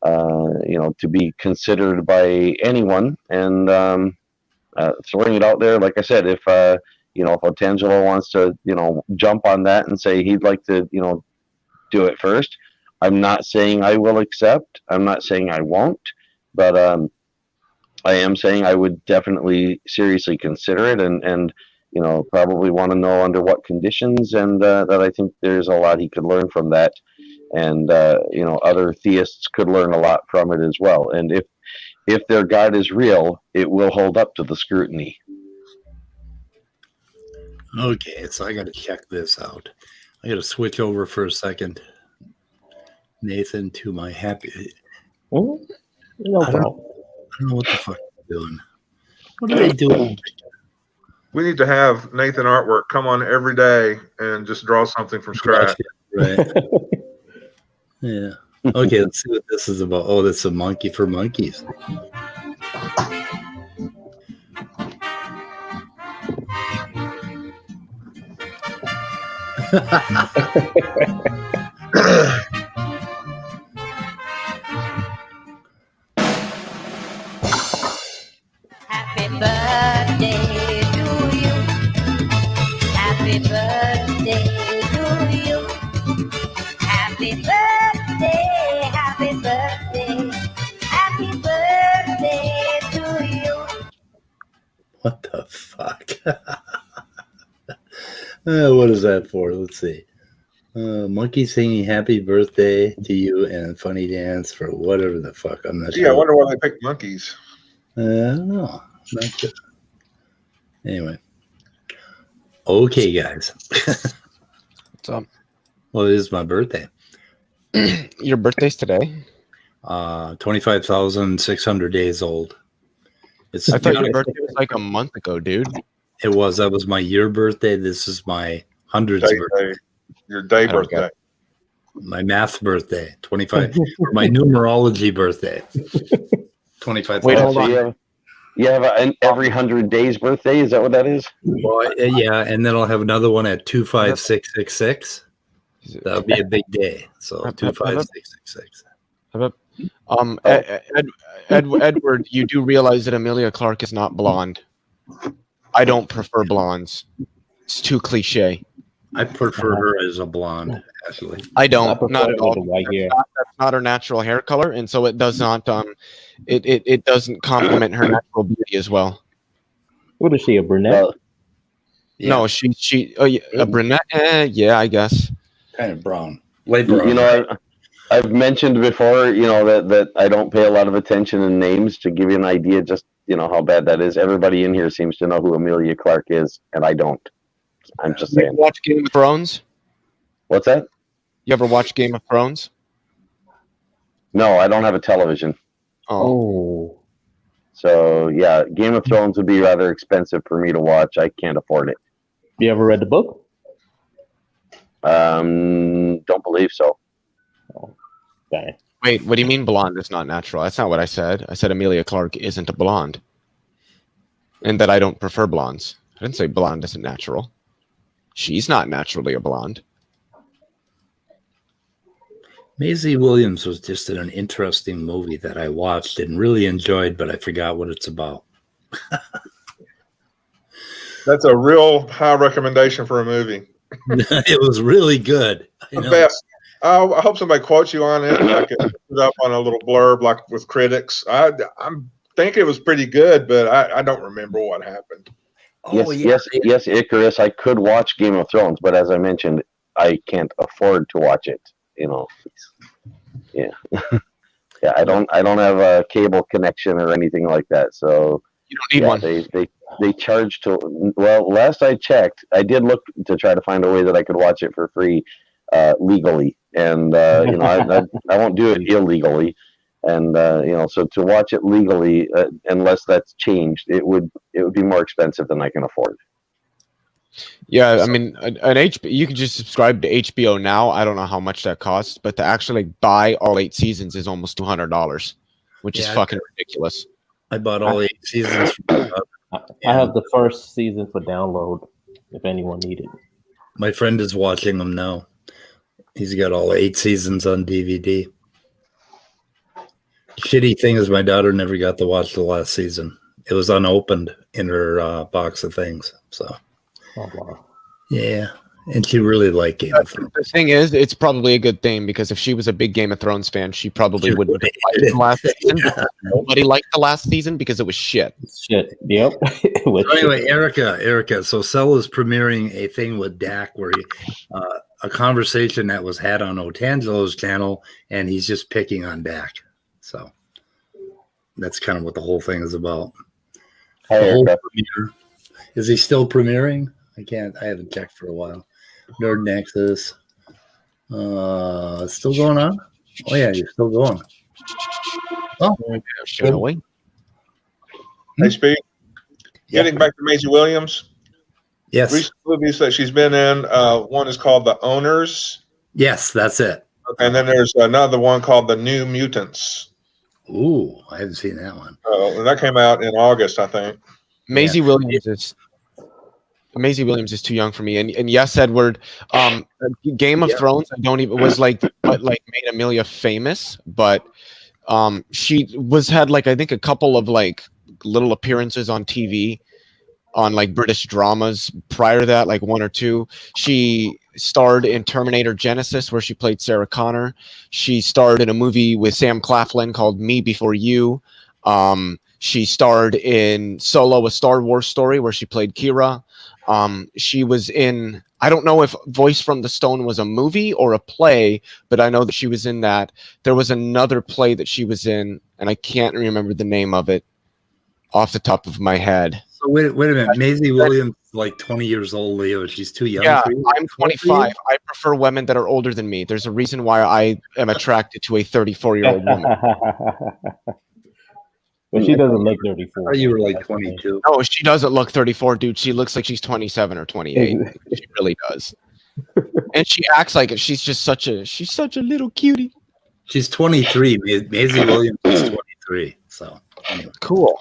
to be considered by anyone, and throwing it out there. Like I said, if Otangelo wants to, jump on that and say he'd like to, do it first, I'm not saying I will accept. I'm not saying I won't, but I am saying I would definitely seriously consider it, and probably want to know under what conditions, and that I think there's a lot he could learn from that, and other theists could learn a lot from it as well. And if their God is real, it will hold up to the scrutiny. Okay, so I got to check this out. I got to switch over for a second, Nathan, to my happy. No problem. I don't know what the fuck they're doing. What are they doing? We need to have Nathan Artwork come on every day and just draw something from scratch. Right. Yeah. Okay, let's see what this is about. Oh, that's a monkey for monkeys. Happy birthday to you. Happy birthday to you. Happy birthday, happy birthday, happy birthday to you. What the fuck? What is that for? Let's see. Monkey singing happy birthday to you and funny dance for whatever the fuck. I'm not sure. Yeah, I wonder why they picked monkeys. I don't know. Not good. Anyway. Okay, guys. What's up? Well, it is my birthday. Your birthday's today? 25,600 days old. It's I thought your birthday was like a month ago, dude. It was. That was my year birthday. This is my hundredth birthday. Your day Okay. birthday. My math birthday. 25. Or my numerology birthday. 25. Wait, hold on. You have an every 100 days birthday. Is that what that is? Well, yeah, and then I'll have another one at 25666. That'll be a big day. So 25666. Edward, you do realize that Amelia Clark is not blonde. I don't prefer blondes. It's too cliche. I prefer her as a blonde, actually. I I don't. prefer Not it at all. with the white hair. That's not her natural hair color, and so it does not. It doesn't complement her natural beauty as well. What is she, a brunette? Well, No, she. Oh, yeah, a brunette. Yeah, I guess. Kind of brown, light you brown. know, I've mentioned before, that I don't pay a lot of attention in names to give you an idea just, how bad that is. Everybody in here seems to know who Amelia Clark is, and I don't. I'm just You ever saying. watch Game of Thrones? What's that? You ever watch Game of Thrones? No, I don't have a television. Oh. So, yeah, Game of Thrones would be rather expensive for me to watch. I can't afford it. You ever read the book? Don't believe so. Dang. Wait, what do you mean blonde is not natural? That's not what I said. I said Amelia Clark isn't a blonde, and that I don't prefer blondes. I didn't say blonde isn't natural. She's not naturally a blonde. Maisie Williams was just in an interesting movie that I watched and really enjoyed, but I forgot what it's about. That's a real high recommendation for a movie. It was really good. The best. I hope somebody quotes you on it. I can put it up on a little blurb, like with critics. I think it was pretty good, but I don't remember what happened. Yes, Icarus. I could watch Game of Thrones, but as I mentioned, I can't afford to watch it. Yeah, yeah. I don't have a cable connection or anything like that. So You don't need one. They charge to. Well, last I checked, I did look to try to find a way that I could watch it for free, legally, and I won't do it illegally. And so to watch it legally, unless that's changed, it would be more expensive than I can afford. Yeah, I mean, you can just subscribe to HBO now. I don't know how much that costs, but to actually buy all 8 seasons is almost $200, which is fucking ridiculous. I bought all 8 seasons. I have the first season for download if anyone needed. My friend is watching them now. He's got all 8 seasons on DVD. Shitty thing is my daughter never got to watch the last season. It was unopened in her box of things. So, Oh, wow. yeah. And she really liked Game of Thrones. The thing is, it's probably a good thing because if she was a big Game of Thrones fan, she probably She wouldn't would have liked the last season. Nobody liked the last season because it was shit. Shit. Yep. So anyway, Erica. So Cell is premiering a thing with Dak where a conversation that was had on Otangelo's channel, and he's just picking on Dak. So that's kind of what the whole thing is about. Hi, The whole Erica. premiere. Is he still premiering? I haven't checked for a while. Nerd Nexus. Still going on? Oh yeah, you're still going. Oh, Shall we? Hey, Speed. Getting back to Maisie Williams. yes. Recent movies that she's been in. One is called The Owners, Yes, that's it. and then there's another one called The New Mutants. Ooh, I haven't seen that one. And that came out in August, I think. Maisie Williams is too young for me. And yes, Edward, Game of Thrones, I don't even was like what made Amelia famous, but she had like I think a couple of like little appearances on TV on like British dramas prior to that, like 1 or 2. She starred in Terminator Genesis where she played Sarah Connor. She starred in a movie with Sam Claflin called Me Before You. She starred in Solo, a Star Wars story where she played Kira. She was in, I don't know if Voice from the Stone was a movie or a play, but I know that she was in that. There was another play that she was in, and I can't remember the name of it off the top of my head. So wait a minute. Maisie Williams is like 20 years old, Leo. She's too young Yeah, for you? I'm 25. I prefer women that are older than me. There's a reason why I am attracted to a 34-year-old woman. But she doesn't look I 34. thought you were like 22. No, she doesn't look 34, dude. She looks like she's 27 or 28. She really does. And she acts like it. She's such a little cutie. She's 23. Maisie Williams is 23. So anyway. Cool.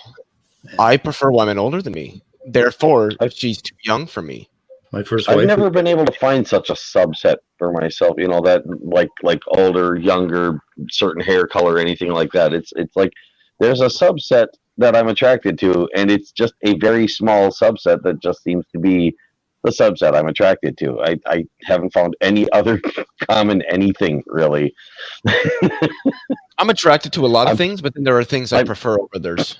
I prefer women older than me. Therefore, she's too young for me. My first I've wife. never been able to find such a subset for myself. That like older, younger, certain hair color, anything like that. It's like there's a subset that I'm attracted to, and it's just a very small subset that just seems to be the subset I'm attracted to. I haven't found any other common anything really. I'm attracted to a lot of I'm- things, but then there are things I I'm- prefer over others.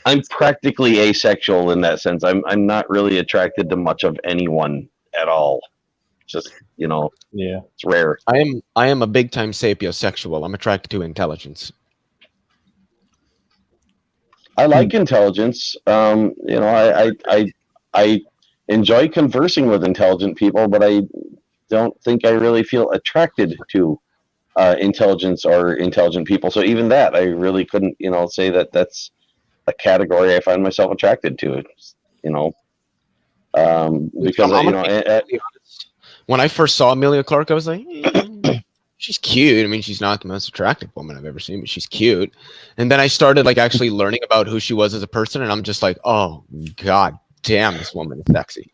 I'm practically asexual in that sense. I'm not really attracted to much of anyone at all. Just Yeah. it's rare. I am a big time sapiosexual. I'm attracted to intelligence. I like intelligence. I enjoy conversing with intelligent people, but I don't think I really feel attracted to intelligence or intelligent people. So even that, I really couldn't, say that that's a category I find myself attracted to. It's, because I'm gonna be completely honest. When I first saw Amelia Clark, I was like, she's cute. I mean, she's not the most attractive woman I've ever seen, but she's cute. And then I started like actually learning about who she was as a person, and I'm just like, oh god damn, this woman is sexy.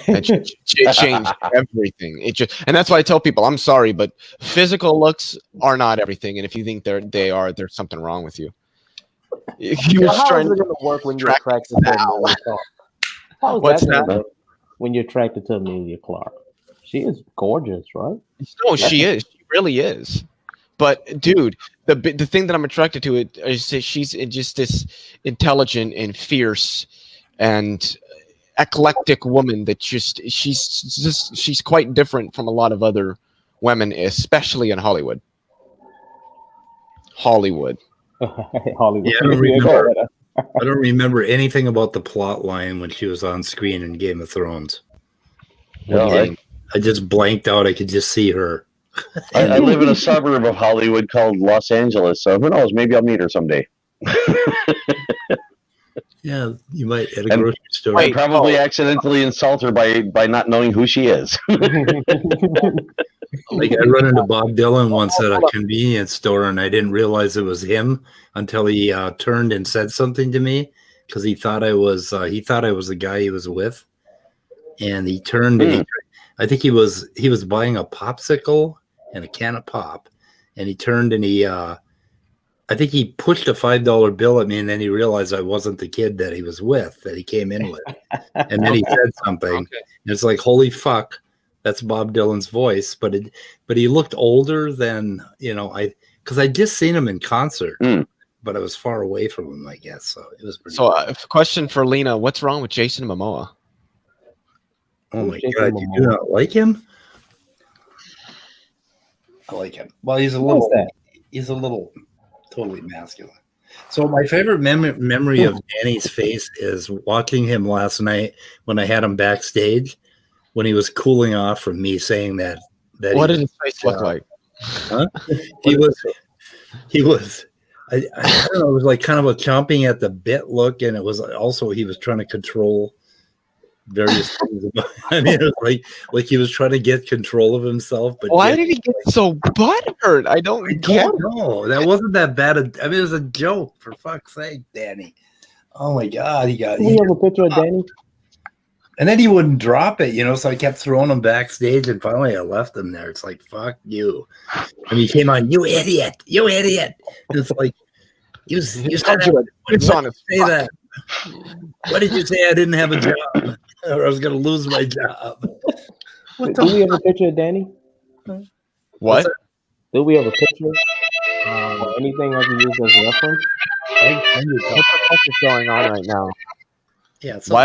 And it changed everything. And that's why I tell people, I'm sorry, but physical looks are not everything. And if you think they are, there's something wrong with you. You were How trying is it to going to work when you're track attracted to Amelia Clark? How is What's that gonna that? work when you're attracted to Amelia Clark? She is gorgeous, right? No, she is. She really is. But dude, the thing that I'm attracted to it is that she's just this intelligent and fierce and eclectic woman that she's quite different from a lot of other women, especially in Hollywood. Hollywood. Yeah, I don't remember anything about the plot line when she was on screen in Game of Thrones. I just blanked out. I could just see her. I live in a suburb of Hollywood called Los Angeles, so who knows? Maybe I'll meet her someday. Yeah, you might at a And- grocery store. I probably accidentally insult her by not knowing who she is. Like I run into Bob Dylan once at a convenience store, and I didn't realize it was him until he turned and said something to me because he thought I was the guy he was with, and he turned and I think he was buying a popsicle and a can of pop, and he turned and I think he pushed a $5 bill at me, and then he realized I wasn't the kid that he was with, that he came in with. And then he said something. Okay. And it's like, holy fuck, that's Bob Dylan's voice. But he looked older than, because I just seen him in concert, but I was far away from him, I guess. So it was pretty So, question for Lena: what's wrong with Jason Momoa? Oh my Jason God, you do Momoa. not like him? I like him. Well, he's a What's little totally masculine. So my favorite memory of Danny's face is watching him last night when I had him backstage when he was cooling off from me saying that What did his face look like? Huh? He was I don't know, it was like kind of a chomping at the bit look, and it was also he was trying to control various things about, I mean, it was like he was trying to get control of himself. But Why did he get so butthurt? I don't get. No, that wasn't that bad. I mean, it was a joke, for fuck's sake, Danny. Oh my God, Do we have a picture of Danny? and then he wouldn't drop it, so I kept throwing him backstage, and finally I left him there. It's like, fuck you. And he came on, you idiot. And it's like, you said that. It's on his Say that. What did you say? I didn't have a job, or I was going to lose my job. What Do we have a picture of Danny? What? Do we have a picture? Or anything I can use as reference? What the fuck is going on right now? Yeah. So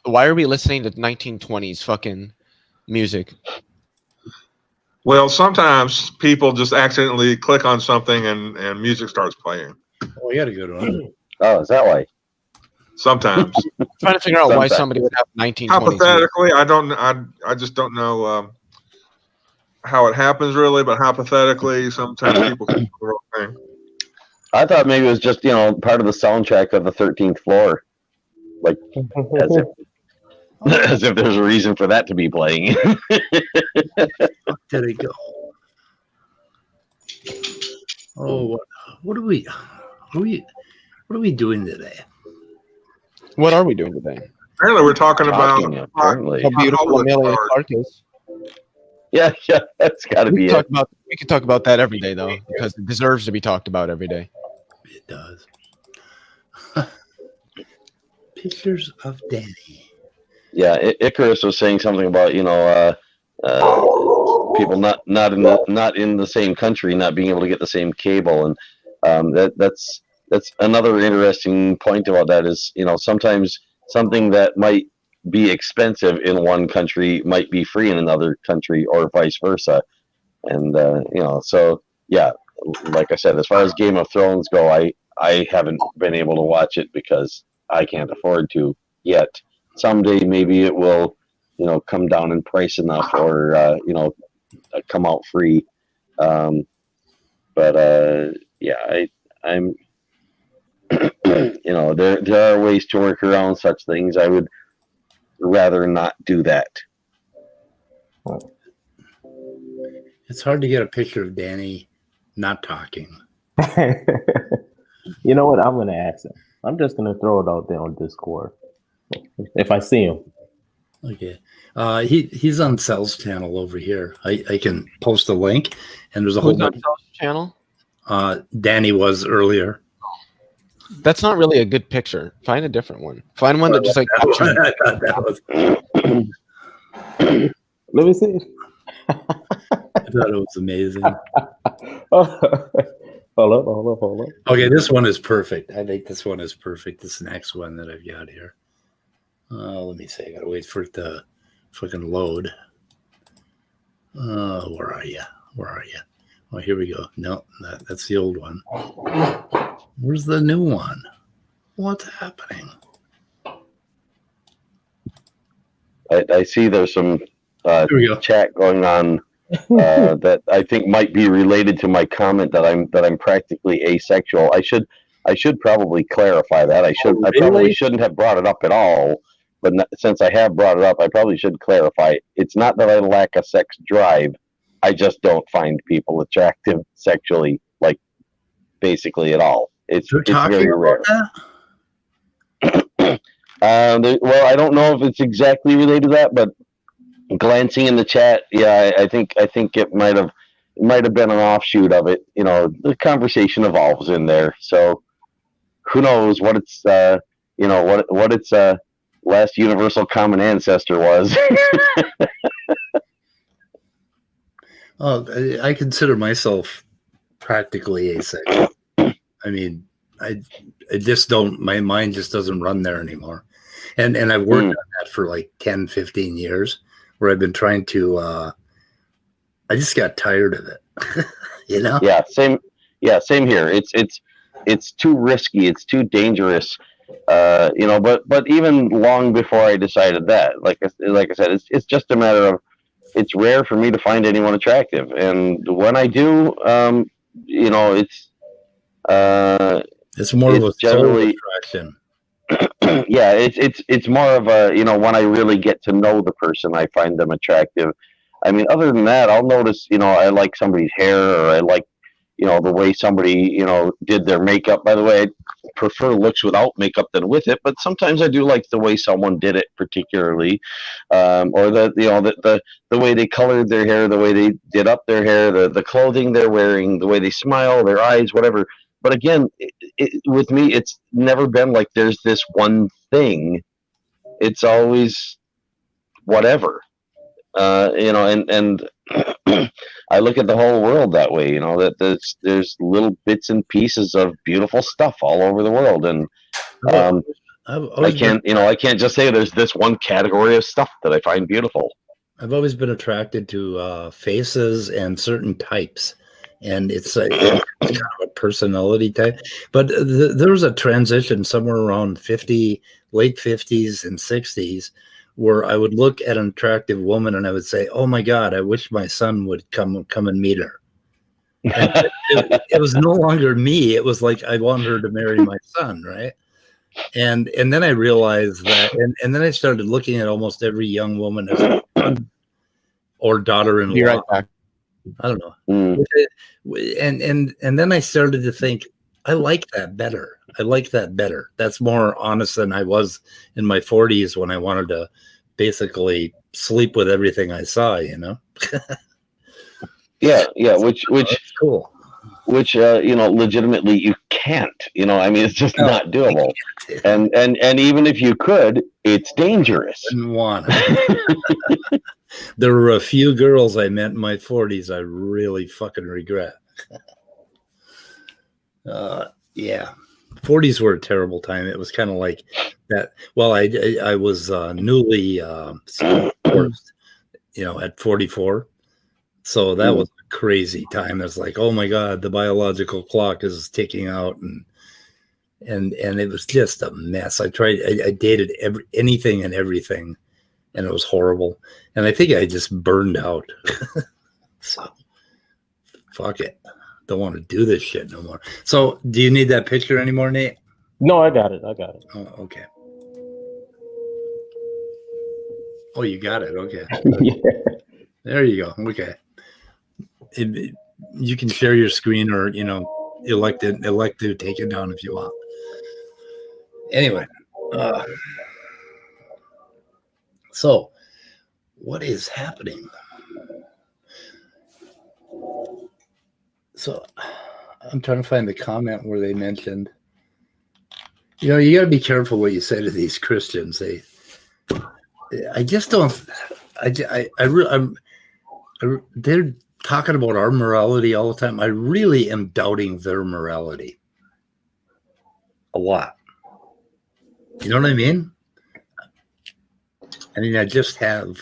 Why are we listening to 1920s fucking music? Well, sometimes people just accidentally click on something and music starts playing. we got a good one. Oh, is that why? Sometimes. I'm trying to figure out why Sometimes. somebody would have 1920s music. Hypothetically, I just don't know how it happens really, but hypothetically, sometimes people can do the wrong thing. I thought maybe it was just part of the soundtrack of the 13th Floor, like as if there's a reason for that to be playing. Did it go? Oh, what are we doing today? What are we doing today? Apparently, we're talking about apparently. How beautiful Hollywood Amelia stars. Clark is. Yeah, that's got to be it. We could talk about that every day, though, because it deserves to be talked about every day. It does. Pictures of Danny. Icarus was saying something about people not in the same country, not being able to get the same cable, and that's another interesting point about that is sometimes something that might be expensive in one country might be free in another country, or vice versa, and so yeah, like I said, as far as Game of Thrones go, I haven't been able to watch it because I can't afford to yet. Someday maybe it will come down in price enough, or come out free. But yeah, I'm there are ways to work around such things. I would rather not do that. It's hard to get a picture of Danny not talking. You know what? I'm going to ask him. I'm just going to throw it out there on Discord if I see him. Okay. He's on Sal's channel over here. I can post a link, and there's a whole Who's on bunch. Sal's channel? Danny was earlier. That's not really a good picture. Find a different one. Find one that just like. I thought that was. Let me see. I thought it was amazing. Hold up. Okay, this one is perfect. I think this one is perfect. This next one that I've got here. Let me see. I gotta wait for it to fucking load. Where are you? Oh, here we go. No, that's the old one. Where's the new one? What's happening? I see there's some Here we go. chat going on that I think might be related to my comment that I'm practically asexual. I should probably clarify that. I probably shouldn't have brought it up at all, but since I have brought it up, I probably should clarify. It's not that I lack a sex drive. I just don't find people attractive sexually, like basically at all. It's very rare. Well, I don't know if it's exactly related to that, but glancing in the chat, yeah, I think it might have been an offshoot of it. The conversation evolves in there, so who knows what its what its last universal common ancestor was. Oh, I consider myself practically asexual. I mean, I just don't. My mind just doesn't run there anymore, and I've worked on that for like 10, 15 years, where I've been trying to. I just got tired of it. Yeah, same here. It's too risky. It's too dangerous. But even long before I decided that, like I said, it's just a matter of. It's rare for me to find anyone attractive, and when I do, it's more of a generally soul attraction. Yeah, it's more of a when I really get to know the person, I find them attractive. I mean, other than that, I'll notice I like somebody's hair, or I like the way somebody did their makeup. By the way, I prefer looks without makeup than with it, but sometimes I do like the way someone did it, particularly, or the way they colored their hair, the way they did up their hair, the clothing they're wearing, the way they smile, their eyes, whatever. But again, with me, it's never been like there's this one thing. It's always whatever, and I look at the whole world that way. That there's little bits and pieces of beautiful stuff all over the world, and I can't just say there's this one category of stuff that I find beautiful. I've always been attracted to faces and certain types. And it's kind of a personality type. But there was a transition somewhere around late 50s and 60s, where I would look at an attractive woman and I would say, "Oh my God, I wish my son would come and meet her." And it was no longer me. It was like I want her to marry my son, right? And then I realized that, and then I started looking at almost every young woman as a son or daughter-in-law. Be right back. I don't know. And then I started to think, I like that better. That's more honest than I was in my 40s when I wanted to basically sleep with everything I saw, Yeah, which that's cool. Which legitimately you can't. I mean, it's just No, not doable. you And even if you could, it's dangerous. Didn't want it. There were a few girls I met in my 40s I really fucking regret. Yeah. 40s were a terrible time. It was kind of like that. Well, I was newly divorced, at 44. So that was a crazy time. It's like, oh my God, the biological clock is ticking out, and it was just a mess. I dated anything and everything, and it was horrible. And I think I just burned out. So fuck it. Don't want to do this shit no more. So do you need that picture anymore, Nate? No, I got it. Oh, okay. Oh, you got it. Okay. Yeah. There you go. Okay. You can share your screen, or elect to take it down if you want. Anyway, so what is happening? So I'm trying to find the comment where they mentioned, you got to be careful what you say to these Christians. I just don't. They're talking about our morality all the time. I really am doubting their morality a lot. You know what I mean? I just have.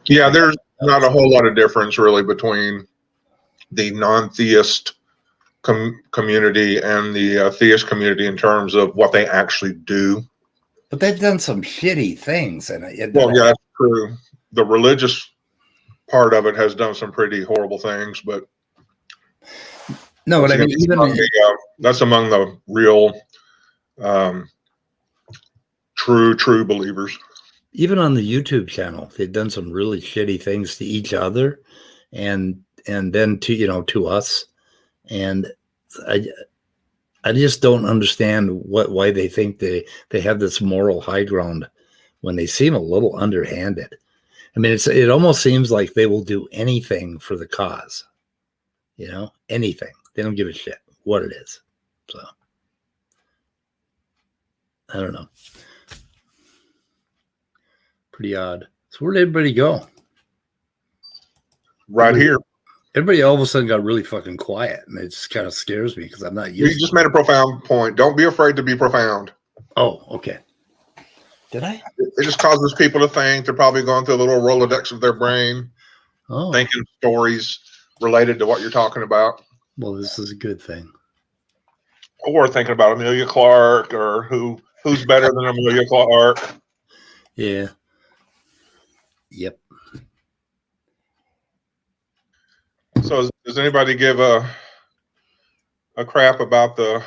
Yeah, there's not a whole lot of difference really between the non-theist community and the theist community in terms of what they actually do. But they've done some shitty things, Well, yeah, that's true. The religious part of it has done some pretty horrible things, but no, but I mean, that's among the real true believers. Even on the YouTube channel, they've done some really shitty things to each other, and then to us, and I just don't understand why they think they have this moral high ground when they seem a little underhanded. I mean, it almost seems like they will do anything for the cause, anything. They don't give a shit what it is. So I don't know. Pretty odd. So where'd everybody go? Right here. Everybody all of a sudden got really fucking quiet, and it just kind of scares me because I'm not used. You just made a profound point. Don't be afraid to be profound. Oh, okay. Did I? It just causes people to think. They're probably going through a little Rolodex of their brain, thinking stories related to what you're talking about. Well, this is a good thing. Or thinking about Amelia Clark, or who's better than Amelia Clark. Yeah. Yep. So does anybody give a crap about the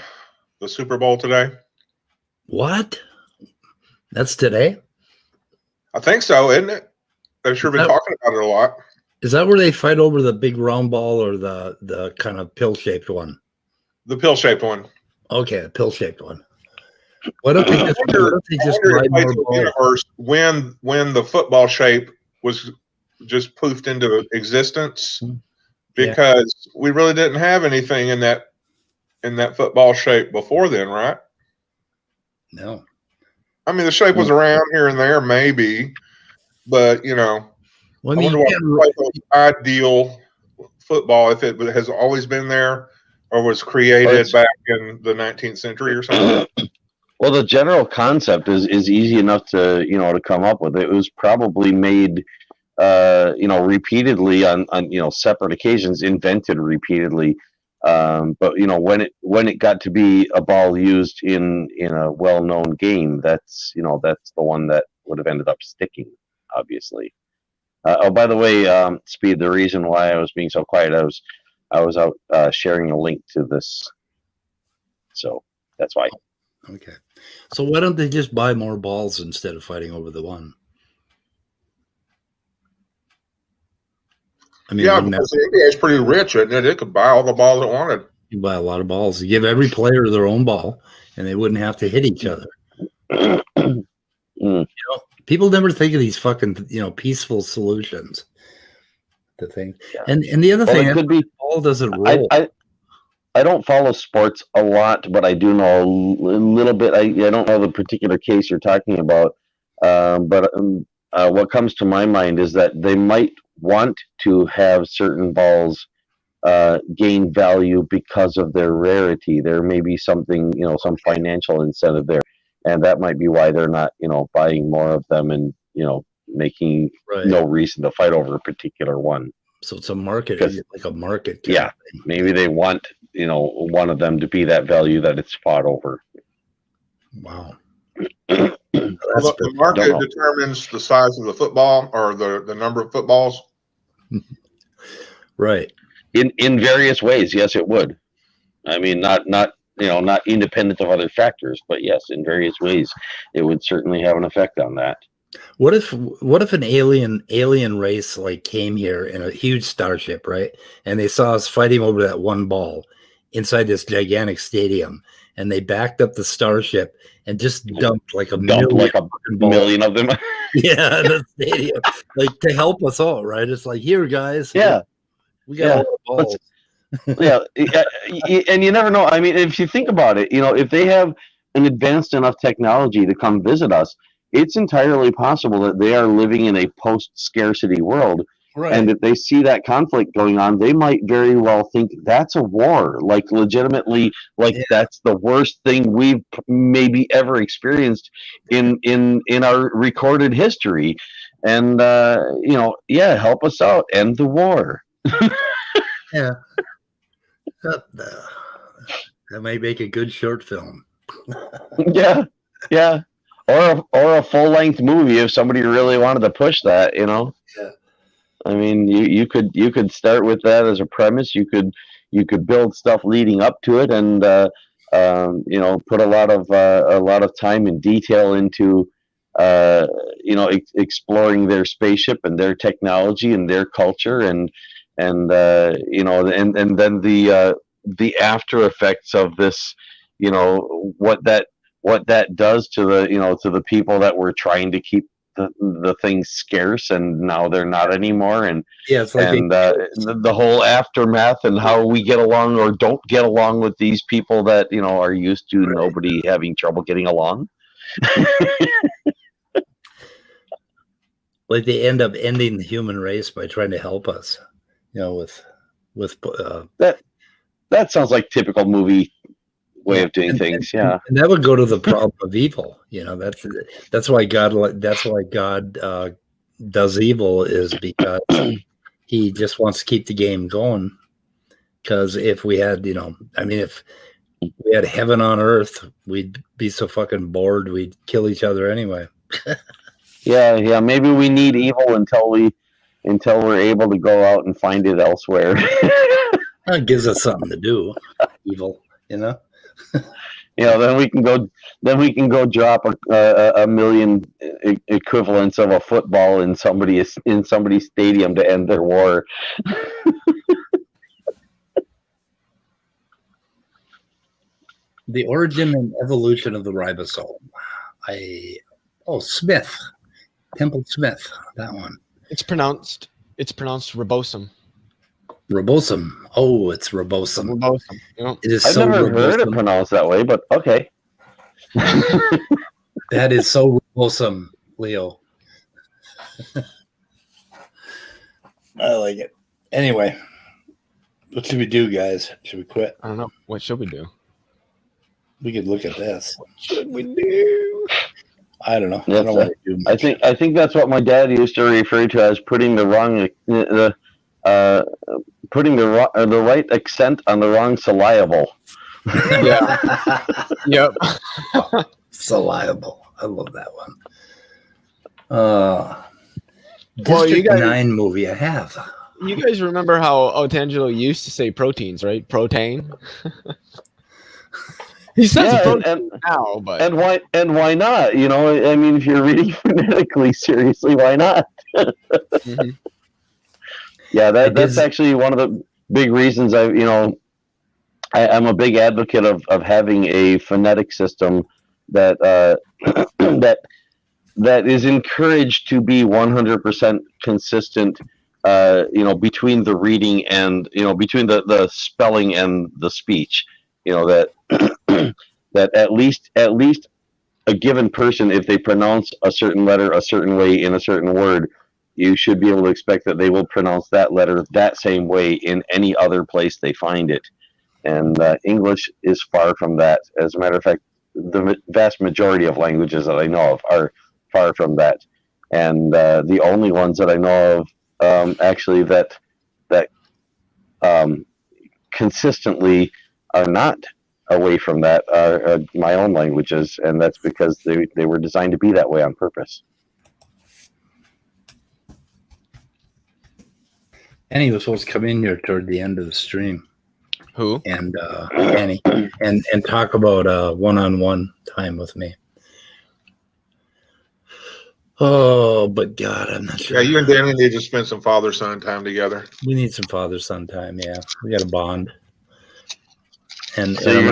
Super Bowl today? What? That's today? I think so, isn't it? They've sure been talking about it a lot. Is that where they fight over the big round ball or the kind of pill-shaped one? The pill-shaped one. Okay, the pill-shaped one. Why don't they just ride more balls? Universe when the football shape was just poofed into existence, because we really didn't have anything in that football shape before then, right? No. I mean, the shape was around here and there, maybe, but well, I wonder what the ideal football, if it has always been there or was created back in the 19th century or something. Well, the general concept is easy enough to come up with. It was probably made repeatedly on separate occasions, invented repeatedly. But when it got to be a ball used in a well-known game, that's the one that would have ended up sticking, obviously. By the way, Speed, the reason why I was being so quiet, I was out sharing a link to this, so that's why. Okay. So why don't they just buy more balls instead of fighting over the one? I mean, because the NBA is pretty rich, isn't it? It could buy all the balls it wanted. You buy a lot of balls. You give every player their own ball, and they wouldn't have to hit each other. People never think of these fucking peaceful solutions to things. Yeah. And the other thing, it could be ball doesn't roll. don't follow sports a lot, but I do know a little bit. I don't know the particular case you're talking about, but what comes to my mind is that they might want to have certain balls gain value because of their rarity. There may be something, some financial incentive there, and that might be why they're not, buying more of them and, making Right. no reason to fight over a particular one. So it's a market, 'Cause- like a market. Yeah, maybe they want, one of them to be that value that it's fought over. Wow. Well, the market Don't know. determines the size of the football or the number of footballs. Right. In various ways, yes, it would. I mean, not independent of other factors, but yes, in various ways, it would certainly have an effect on that. What if an alien race like came here in a huge starship, right? And they saw us fighting over that one ball inside this gigantic stadium, and they backed up the starship and just dumped like a million balls. Million of them. Yeah, in the stadium, like to help us all, right? It's like, here, guys. Yeah. we got all the balls. Yeah, and you never know. I mean, if you think about it, if they have an advanced enough technology to come visit us, it's entirely possible that they are living in a post-scarcity world. Right. And if they see that conflict going on, they might very well think that's a war, like legitimately, like that's the worst thing we've maybe ever experienced in our recorded history. And help us out, end the war. Yeah. That might make a good short film. Yeah. Or a full length movie if somebody really wanted to push that, Yeah. I mean, you could start with that as a premise. You could build stuff leading up to it, and put a lot of time and detail into exploring their spaceship and their technology and their culture, and then the after effects of this, what that does to the people that were trying to keep the things scarce, and now they're not anymore, and it's like the whole aftermath and how we get along or don't get along with these people that are used to nobody having trouble getting along. Like they end up ending the human race by trying to help us, with that sounds like typical movie way of doing things. Yeah, and that would go to the problem of evil. That's why God does evil, is because he just wants to keep the game going. Because if we had, if we had heaven on earth, we'd be so fucking bored we'd kill each other anyway. Yeah. Maybe we need evil until we're able to go out and find it elsewhere. That gives us something to do. Evil, then we can go drop a million equivalents of a football in somebody's stadium to end their war. The origin and evolution of the ribosome. Smith, Temple Smith, that one. It's pronounced ribosome. Ribosome. Oh, it's ribosome. Ribosome. It is I've so never heard it ribosome. pronounced that way, but okay. That is so ribosome, Leo. I like it. Anyway, what should we do, guys? Should we quit? I don't know. What should we do? We could look at this. What should we do? I don't know. Yes, I don't want to do much. I think that's what my dad used to refer to as putting the right accent on the wrong syllable. Yeah. Yep. Saliable. I love that one. Well, District you guys- 9 movie I have. You guys remember how Otangelo used to say proteins, right? Protein. He says protein now, but and why not? I mean, if you're reading phonetically seriously, why not? Mhm. Yeah, that's actually one of the big reasons I'm a big advocate of having a phonetic system that that is encouraged to be 100% consistent between the reading and between the spelling and the speech, that that at least a given person, if they pronounce a certain letter a certain way in a certain word, you should be able to expect that they will pronounce that letter that same way in any other place they find it. And English is far from that. As a matter of fact, the vast majority of languages that I know of are far from that. And the only ones that I know of actually that consistently are not away from that are my own languages, and that's because they were designed to be that way on purpose. Annie was supposed to come in here toward the end of the stream. Who? And Annie, and talk about one-on-one time with me. Oh, but God, I'm not sure. Yeah, you and Danny need to spend some father-son time together. We need some father-son time. Yeah, we got a bond. And So you're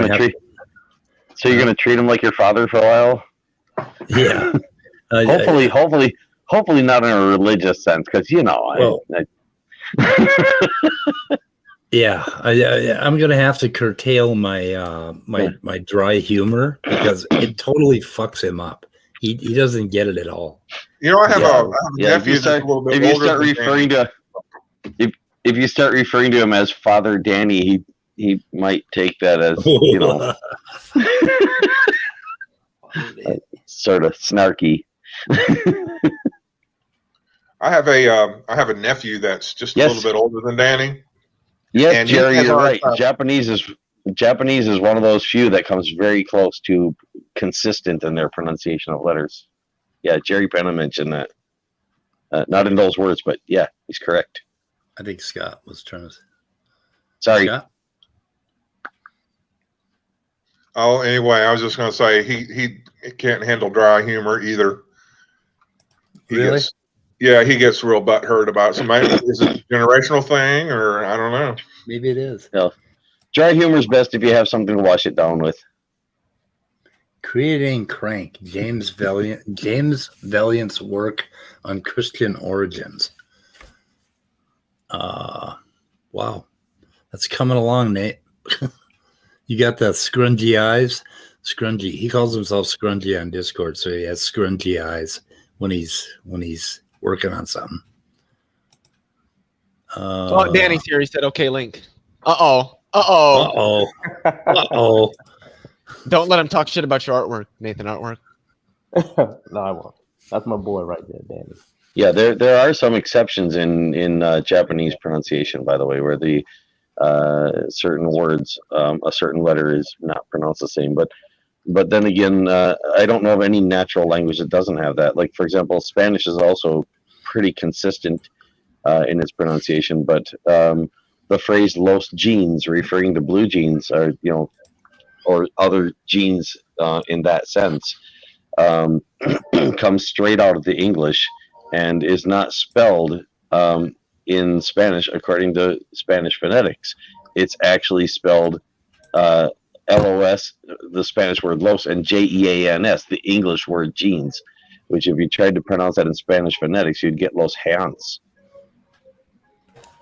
gonna treat him like your father for a while. Yeah. Hopefully not in a religious sense, because yeah, I'm gonna have to curtail my my dry humor because it totally fucks him up. He doesn't get it at all. I have a nephew if you start referring to if you start referring to him as Father Danny, he might take that as sort of snarky. I have a nephew that's just a little bit older than Danny. Yes, and Jerry, you're right. Japanese is one of those few that comes very close to consistent in their pronunciation of letters. Yeah, Jerry Penna mentioned that. Not in those words, but yeah, he's correct. I think Scott was trying to. Sorry. Scott? Oh, anyway, I was just going to say he can't handle dry humor either. Really? He gets real butthurt about it. So maybe is it a generational thing, or I don't know. Maybe it is. No. Dry humor is best if you have something to wash it down with. Creating Crank, James Valliant's work on Christian origins. Wow. That's coming along, Nate. You got that scrungy eyes? Scrungy. He calls himself Scrungy on Discord, so he has scrungy eyes when he's working on something. Danny's here. He said, "Okay, Link." Uh-oh. Don't let him talk shit about your artwork, Nathan. Artwork. No, I won't. That's my boy right there, Danny. Yeah, there are some exceptions in Japanese pronunciation, by the way, where the certain words, a certain letter is not pronounced the same. But then again, I don't know of any natural language that doesn't have that. Like, for example, Spanish is also pretty consistent in its pronunciation, but the phrase "los jeans," referring to blue jeans, or other jeans in that sense, comes straight out of the English and is not spelled in Spanish according to Spanish phonetics. It's actually spelled LOS, the Spanish word los, and JEANS, the English word jeans, which if you tried to pronounce that in Spanish phonetics, you'd get los hands.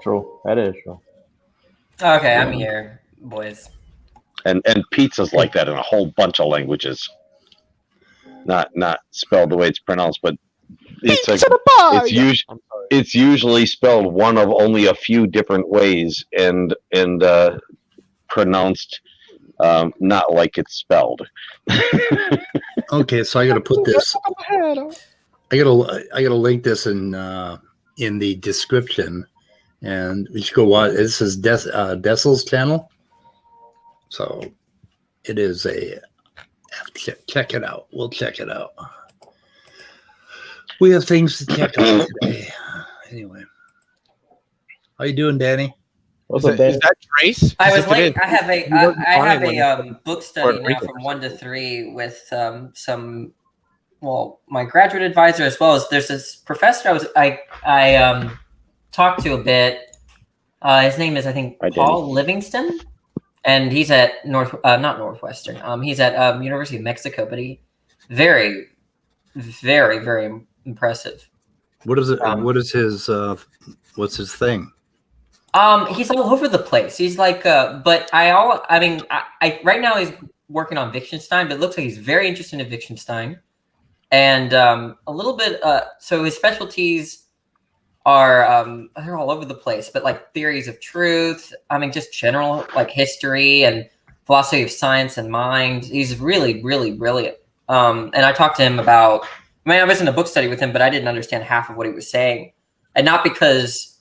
True. That is true. Okay, I'm here, boys. And pizza's like that in a whole bunch of languages. Not spelled the way it's pronounced, but it's usually spelled one of only a few different ways and pronounced not like it's spelled. Okay, so I got to put this. I gotta link this in the description, and we should go watch. This is Dessel's channel, so it is a. Check it out. We'll check it out. We have things to check out today. Anyway, how you doing, Danny? What's up, Danny? Is that Drayce? I was waiting. I have wasn't a book study now from 1 to 3 with my graduate advisor, as well as there's this professor I talked to a bit. His name is, I think, Paul Livingston, and he's at not Northwestern. He's at University of Mexico, but he very, very, very impressive. What is it? What is his What's his thing? He's all over the place. He's like, but I right now he's working on Wittgenstein, but it looks like he's very interested in Wittgenstein, and a little bit. So his specialties are they're all over the place, but like theories of truth. I mean, just general like history and philosophy of science and mind. He's really, really brilliant. And I talked to him about. I mean, I was in a book study with him, but I didn't understand half of what he was saying, and not because.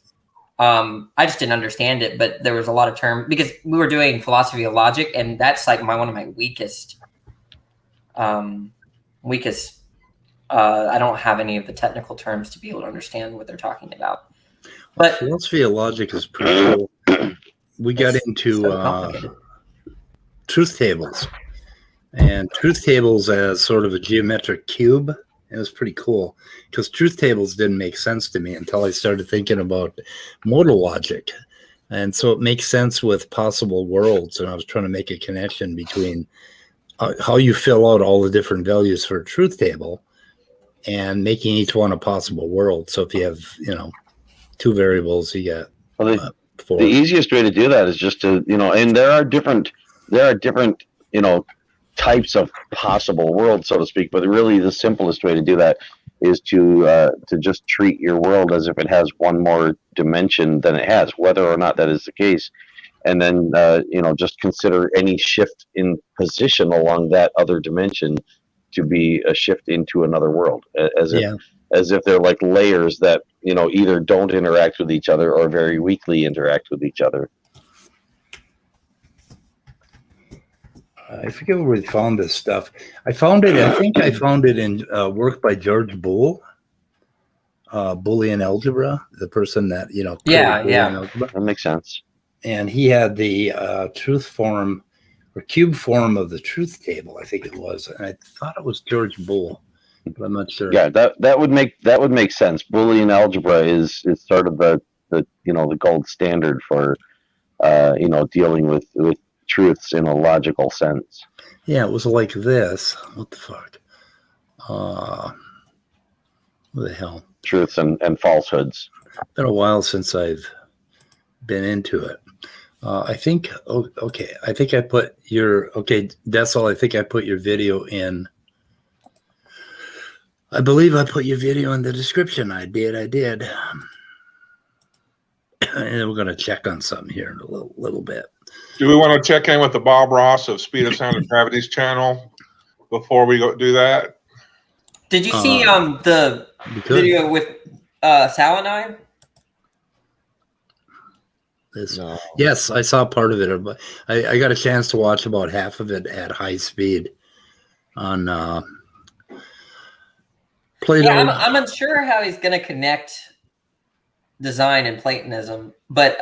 I just didn't understand it, but there was a lot of term because we were doing philosophy of logic, and that's like one of my weakest. I don't have any of the technical terms to be able to understand what they're talking about. But philosophy of logic is pretty cool. We got into so truth tables, and truth tables as sort of a geometric cube. It was pretty cool because truth tables didn't make sense to me until I started thinking about modal logic. And so it makes sense with possible worlds. And I was trying to make a connection between how you fill out all the different values for a truth table and making each one a possible world. So if you have, two variables, you got four. The easiest way to do that is just to, and there are different, types of possible worlds, so to speak, but really the simplest way to do that is to just treat your world as if it has one more dimension than it has, whether or not that is the case, and then just consider any shift in position along that other dimension to be a shift into another world, as if they're like layers that either don't interact with each other or very weakly interact with each other. I forget where we found this stuff. I think I found it in work by George Boole, Boolean algebra, the person that, That makes sense. And he had the truth form or cube form of the truth table, I think it was. And I thought it was George Boole, but I'm not sure. Yeah, that would make sense. Boolean algebra is sort of the gold standard for dealing with truths in a logical sense. Yeah, it was like this. What the fuck? What the hell? Truths and falsehoods. It's been a while since I've been into it. I think, I think I put Dessel, I think I put your video in. I believe I put your video in the description. I did. And we're going to check on something here in a little bit. Do we want to check in with the Bob Ross of Speed of Sound and Gravity's channel before we go do that? Did you see the video with Sal and I? No. Yes, I saw part of it, but I got a chance to watch about half of it at high speed on Plato. Yeah, I'm unsure how he's going to connect design and Platonism, but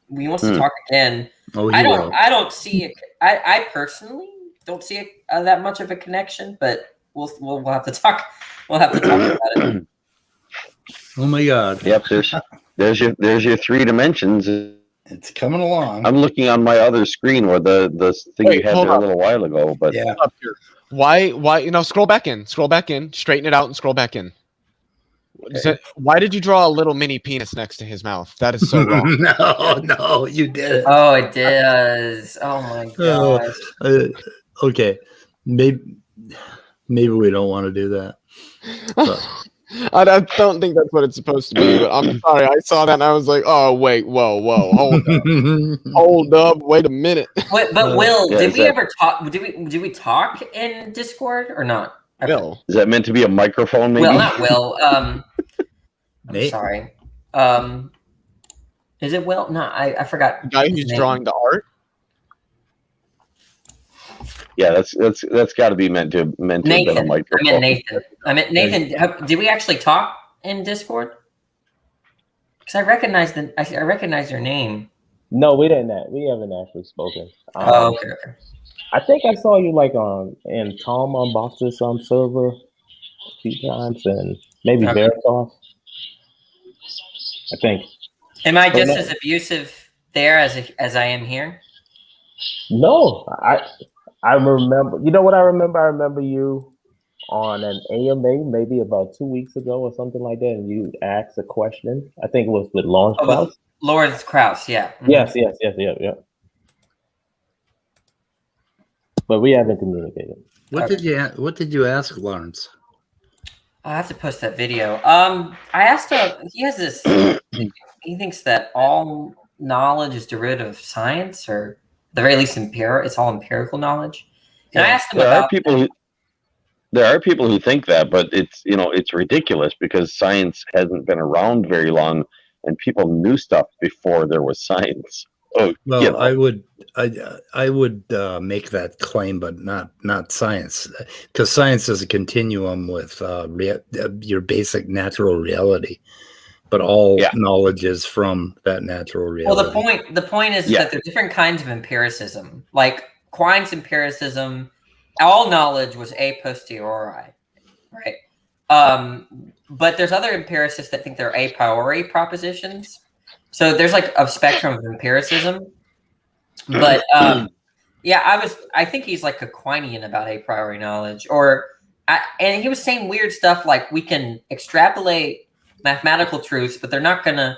we want to talk again. Oh, I don't see it. I personally don't see it that much of a connection, but we'll have to talk. We'll have to talk about it. Oh my God! Yep, there's your three dimensions. It's coming along. I'm looking on my other screen where the thing you had there a little while ago, but yeah. Why scroll back in, straighten it out and scroll back in. Why did you draw a little mini penis next to his mouth? That is so wrong. No, you did it. Oh, it does. Oh my gosh. Okay, maybe we don't want to do that. But. I don't think that's what it's supposed to be, but I'm sorry. I saw that and I was like, oh, wait, whoa, hold up, wait a minute. Wait, but Will, did we ever talk? Did we talk in Discord or not? Will. Is that meant to be a microphone, maybe? Well, not Will. I'm Nate? sorry. Is it Will? No, I forgot. The guy who's drawing the art? Yeah, that's got to be meant to have been a microphone. I meant Nathan. Did we actually talk in Discord? Because I recognize your name. No, we didn't. We haven't actually spoken. Okay. I think I saw you like in Tom on Box's server a few times, and maybe Veritas. I think. Am I just as abusive there as I am here? No, I remember. You know what I remember? I remember you on an AMA maybe about 2 weeks ago or something like that, and you asked a question. I think it was with Lawrence Krauss. Lawrence Krauss, yeah. Mm-hmm. Yes. But we haven't communicated. What did you ask Lawrence? I have to post that video. I asked him. He has this. He thinks that all knowledge is derivative of science, or at the very least, it's all empirical knowledge. And I asked him about. There are people who think that, but it's ridiculous because science hasn't been around very long, and people knew stuff before there was science. Oh, well, I would make that claim, but not science, because science is a continuum with your basic natural reality, but all knowledge is from that natural reality. Well, the point is that there are different kinds of empiricism. Like Quine's empiricism, all knowledge was a posteriori, right? But there's other empiricists that think they're a priori propositions. So there's like a spectrum of empiricism, but I think he's like a Quinean about a priori knowledge, and he was saying weird stuff like we can extrapolate mathematical truths, but they're not gonna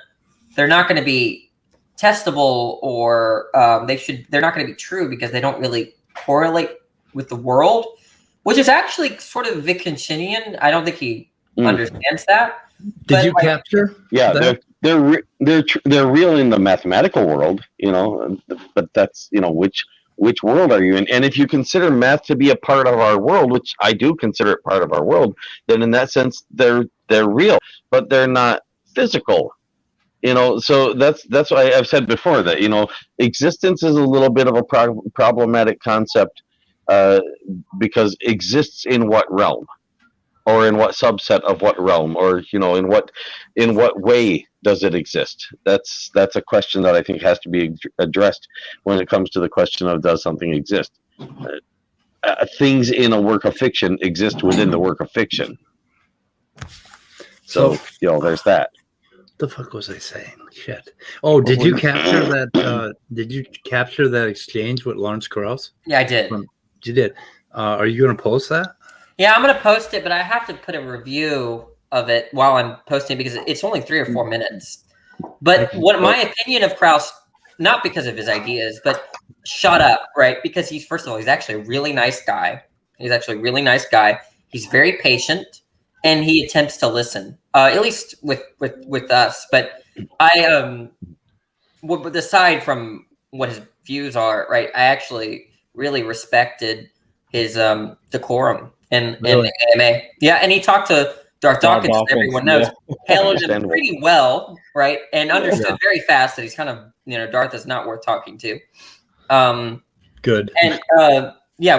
be testable, or they're not gonna be true because they don't really correlate with the world, which is actually sort of Wittgensteinian. I don't think he understands that. Did you capture? Yeah, that? They're real in the mathematical world, but that's which world are you in? And if you consider math to be a part of our world, which I do consider it part of our world, then in that sense they're real, but they're not physical. So that's why I've said before that existence is a little bit of a problematic concept because exists in what realm, or in what subset of what realm, or in what way does it exist? That's a question that I think has to be addressed when it comes to the question of does something exist. Things in a work of fiction exist within the work of fiction. So there's that. The fuck was I saying? Shit. Oh, did you capture that? Did you capture that exchange with Lawrence Krauss? Yeah, I did. You did. Are you going to post that? Yeah, I'm going to post it, but I have to put a review of it while I'm posting because it's only 3 or 4 minutes. But what my opinion of Krauss, not because of his ideas, but shut up, right? Because he's actually a really nice guy. He's very patient, and he attempts to listen, at least with us. But aside from what his views are, right? I actually really respected his decorum and AMA. Yeah, and he talked to Darth Dawkins, everyone knows, handled him pretty well, right? And understood very fast that he's kind of, Darth is not worth talking to. Good. And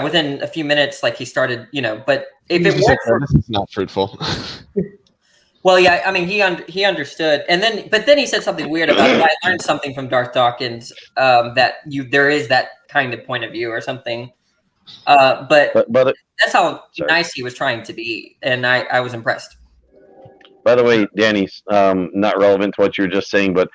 within a few minutes, like he started, but if it weren't this is not fruitful. Well, yeah, I mean, he understood, but then he said something weird about I learned something from Darth Dawkins that there is that kind of point of view or something. But that's how nice he was trying to be, and I was impressed. By the way, Danny, not relevant to what you were just saying, but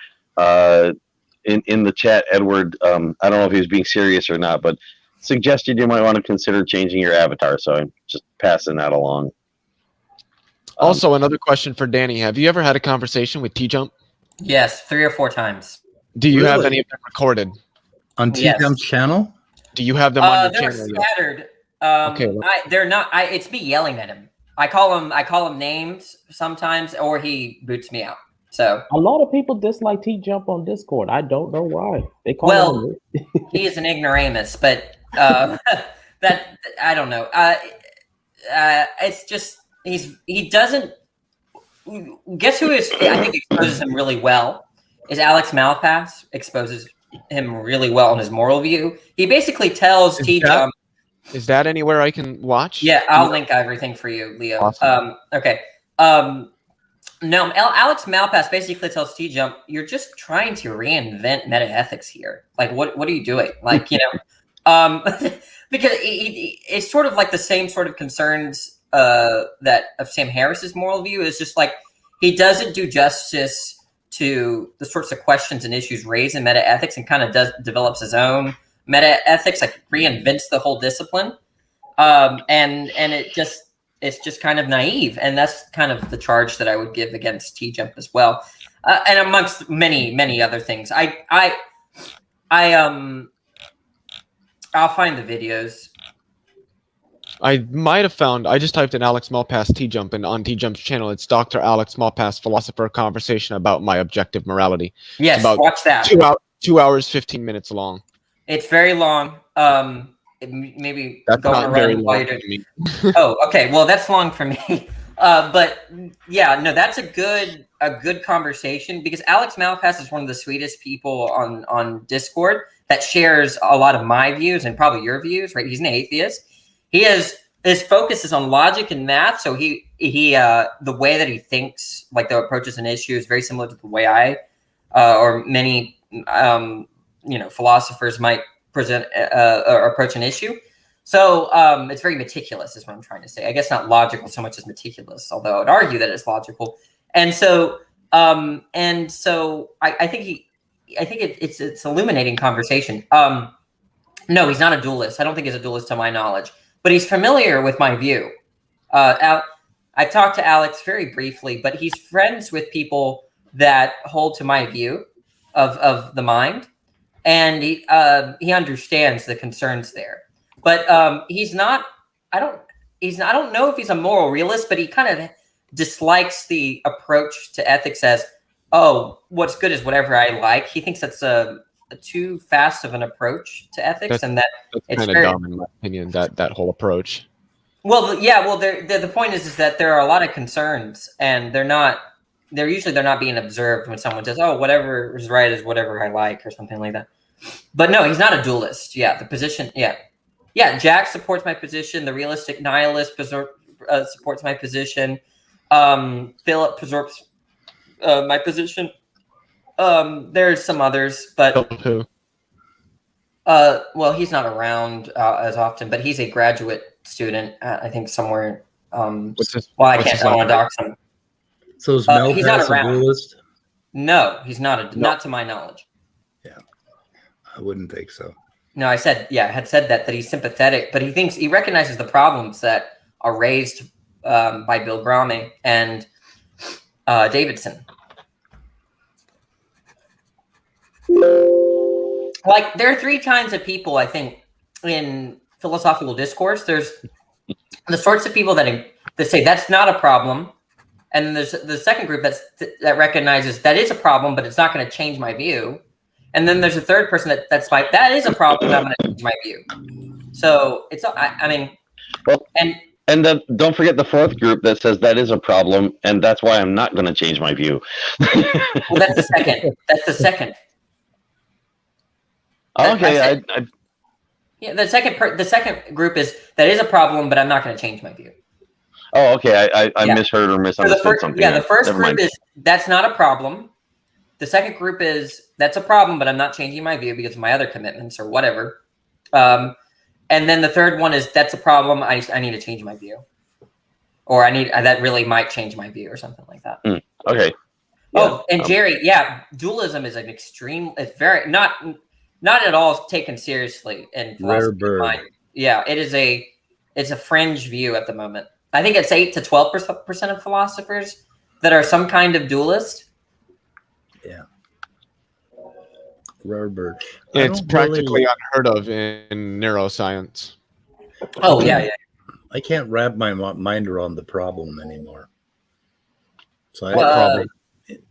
in the chat, Edward, I don't know if he was being serious or not, but suggested you might want to consider changing your avatar. So I'm just passing that along. Also, another question for Danny: have you ever had a conversation with T-Jump? Yes, 3 or 4 times. Do you have any of them recorded on T-Jump's channel? Do you have them on your they're channel? Scattered. Okay. They're not. It's me yelling at him. I call him names sometimes, or he boots me out. So a lot of people dislike T-Jump on Discord. I don't know why. They call him. He is an ignoramus, but that I don't know. It's just he doesn't. Guess who is? I think exposes him really well. Is Alex Malpass exposes him really well on his moral view. He basically tells T-Jump. Is that anywhere I can watch? Yeah, I'll link everything for you, Leo. Awesome. Okay. No, Alex Malpass basically tells T-Jump, you're just trying to reinvent metaethics here. Like, what are you doing? Like, because it's sort of like the same sort of concerns that of Sam Harris's moral view is just like he doesn't do justice to the sorts of questions and issues raised in metaethics and kind of develops his own metaethics, like reinvents the whole discipline. And it's just kind of naive, and that's kind of the charge that I would give against T-Jump as well, and amongst many other things. I'll find the videos. I might have found. I just typed in Alex Malpass T-Jump, and on T-Jump's channel, it's Dr. Alex Malpass Philosopher Conversation about my objective morality. Yes, about watch that. 2 hours 15 minutes long. It's very long. Maybe That's go on a not very run while long you're for doing. me. Oh, okay. Well, that's long for me. But yeah, no, that's a good conversation, because Alex Malpass is one of the sweetest people on Discord that shares a lot of my views and probably your views, right? He's an atheist. His focus is on logic and math. So he the way that he thinks, like the approaches an issue, is very similar to the way I or many philosophers might present or approach an issue. So it's very meticulous, is what I'm trying to say. I guess not logical so much as meticulous, although I'd argue that it's logical. And so I think it's illuminating conversation. No, he's not a dualist. I don't think he's a dualist to my knowledge, but he's familiar with my view. I talked to Alex very briefly, but he's friends with people that hold to my view of the mind, and he understands the concerns there. But he's not. I don't know if he's a moral realist, but he kind of dislikes the approach to ethics as, oh, what's good is whatever I like. He thinks that's a too fast of an approach to ethics, and that's kind of dumb in my opinion. That whole approach. Well, yeah. Well, the point is that there are a lot of concerns, and they're not being observed when someone says, "Oh, whatever is right is whatever I like," or something like that. But no, he's not a dualist. Yeah, the position. Yeah. Jack supports my position. The realistic nihilist supports my position. Philip supports my position. There's some others, but Who? well, he's not around as often, but he's a graduate student, I think somewhere. What's his, well, I what's can't. his I want to last dox him. So is He's not Malpass a around. dualist? No, he's not. Not to my knowledge. Yeah, I wouldn't think so. No, I had said that he's sympathetic, but he recognizes the problems that are raised by Bill Grame and Davidson. Like, there are three kinds of people, I think, in philosophical discourse. There's the sorts of people that say that's not a problem, and then there's the second group that recognizes that is a problem, but it's not going to change my view. And then there's a third person that's like, that is a problem, but I'm going to change my view. So it's, I mean, Well, and then don't forget the fourth group that says that is a problem, and that's why I'm not going to change my view. well, that's the second. That's the second. Okay, Yeah, the second group is that is a problem, but I'm not going to change my view. Oh, okay. I Yeah. misheard or So misunderstood something. the first Never group mind. is that's not a problem. The second group is that's a problem, but I'm not changing my view because of my other commitments or whatever. And then the third one is that's a problem. I need to change my view, or that really might change my view or something like that. Okay. Oh, and Jerry, yeah, dualism is an extreme. It's very not at all taken seriously in philosophy. Rare bird. Mind. Yeah, it's a fringe view at the moment. I think it's 8 to 12% of philosophers that are some kind of dualist. Yeah. Rare bird. It's practically unheard of in neuroscience. Oh yeah. I can't wrap my mind around the problem anymore. So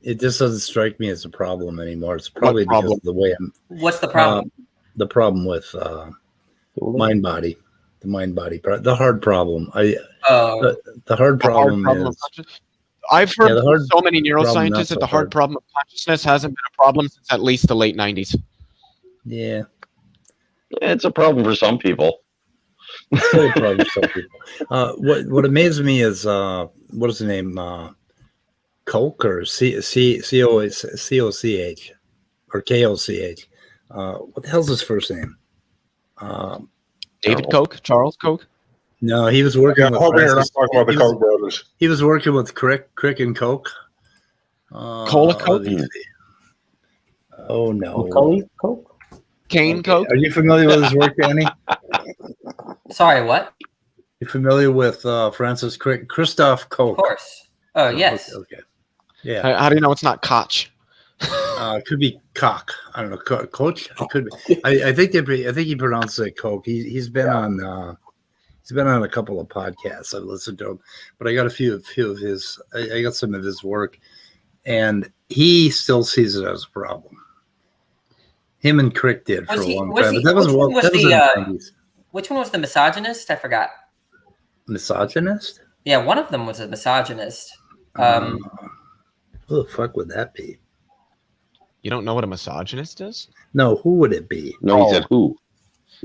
it just doesn't strike me as a problem anymore. It's probably because of the way I'm. What's the problem? The problem with mind body, the hard problem. The hard problem is. I've heard the hard from so many problem, not neuroscientists so that the hard hard. problem of consciousness hasn't been a problem since at least the late 90s. Yeah, It's a problem for some people. still a problem for some people. What amazes me is what is the name? Koch or Koch or Koch. What the hell's his first name? David Koch? Charles Koch? No, he was working with. I hope you're not talking about the Koch brothers. He was working with Crick and Koch. Cola Koch? Oh no. Macaulay Culkin? Kane Koch? Are you familiar with his work, Danny? Sorry, what? You familiar with Francis Christoph Koch? Of course. Oh, yes. Okay. Yeah. How do you know it's not Koch? It could be Koch. I don't know. Coach. It could be. I think he pronounced it Koch. He's been on. He's been on a couple of podcasts. I've listened to him, but I got a few of his. I got some of his work, and he still sees it as a problem. Him and Crick did for a long time, but that was in the 90s. Which one was the misogynist? I forgot. Misogynist? Yeah, one of them was a misogynist. Who the fuck would that be? You don't know what a misogynist is? No, who would it be? No, he said who.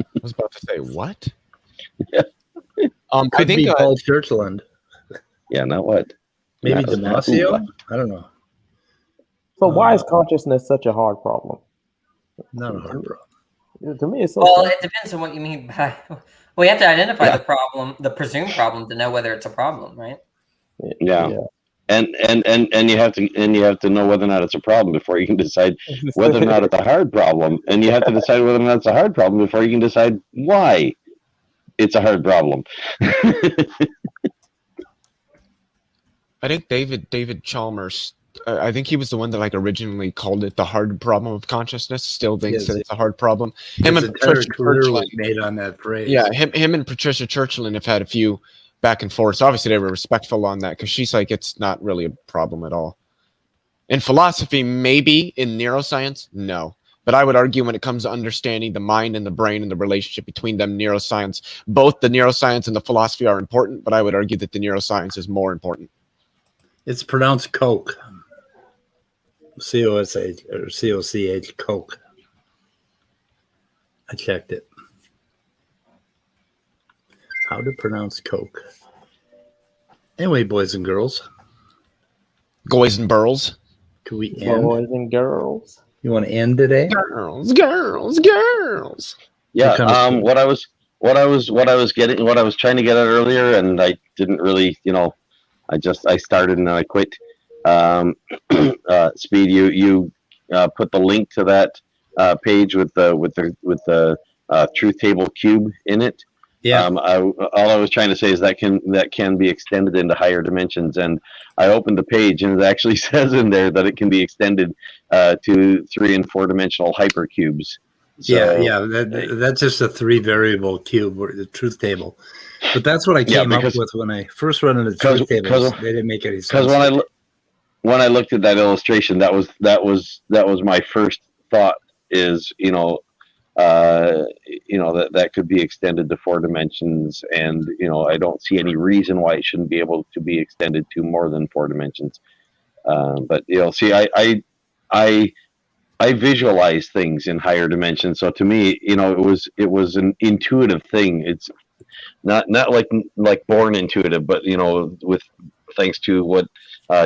I was about to say what? Yeah. Could I think be Paul Churchland. Yeah, not what. Maybe Not who. Damasio? I don't know. So why is consciousness such a hard problem? Not a hard problem. To me, it's so Well, simple. it depends on what you mean by. Well, you have to identify the problem, the presumed problem, to know whether it's a problem, right? Yeah. And you have to know whether or not it's a problem before you can decide whether or not it's a hard problem. And you have to decide whether or not it's a hard problem before you can decide why it's a hard problem. I think David Chalmers. I think he was the one that originally called it the hard problem of consciousness. Still thinks that it's a hard problem. Him His and entire Patricia career Churchland. was made on that phrase. Yeah, him and Patricia Churchland have had a few back and forth. So obviously they were respectful on that because she's like, it's not really a problem at all. In philosophy, maybe. In neuroscience, no. But I would argue when it comes to understanding the mind and the brain and the relationship between them, neuroscience, both the neuroscience and the philosophy are important, but I would argue that the neuroscience is more important. It's pronounced Coke. C-O-S-H or C-O-C-H, Coke. I checked it. How to pronounce Coke. Anyway, boys and girls. Boys and girls. Can we end? Boys and girls. You want to end today? Girls. Yeah. What kind of- What I was trying to get at earlier, and I didn't really, I started and then I quit. Speed, you put the link to that page with the truth table cube in it. Yeah. All I was trying to say is that can be extended into higher dimensions, and I opened the page and it actually says in there that it can be extended to 3 and 4 dimensional hypercubes. So, that's just a 3 variable cube, or the truth table. But that's what I came up with when I first run into the truth tables. They didn't make any sense. Because when I looked at that illustration, that was my first thought is that could be extended to 4 dimensions, and I don't see any reason why it shouldn't be able to be extended to more than 4 dimensions. But see, I visualize things in higher dimensions, so to me, it was an intuitive thing. It's not like born intuitive, but with thanks to what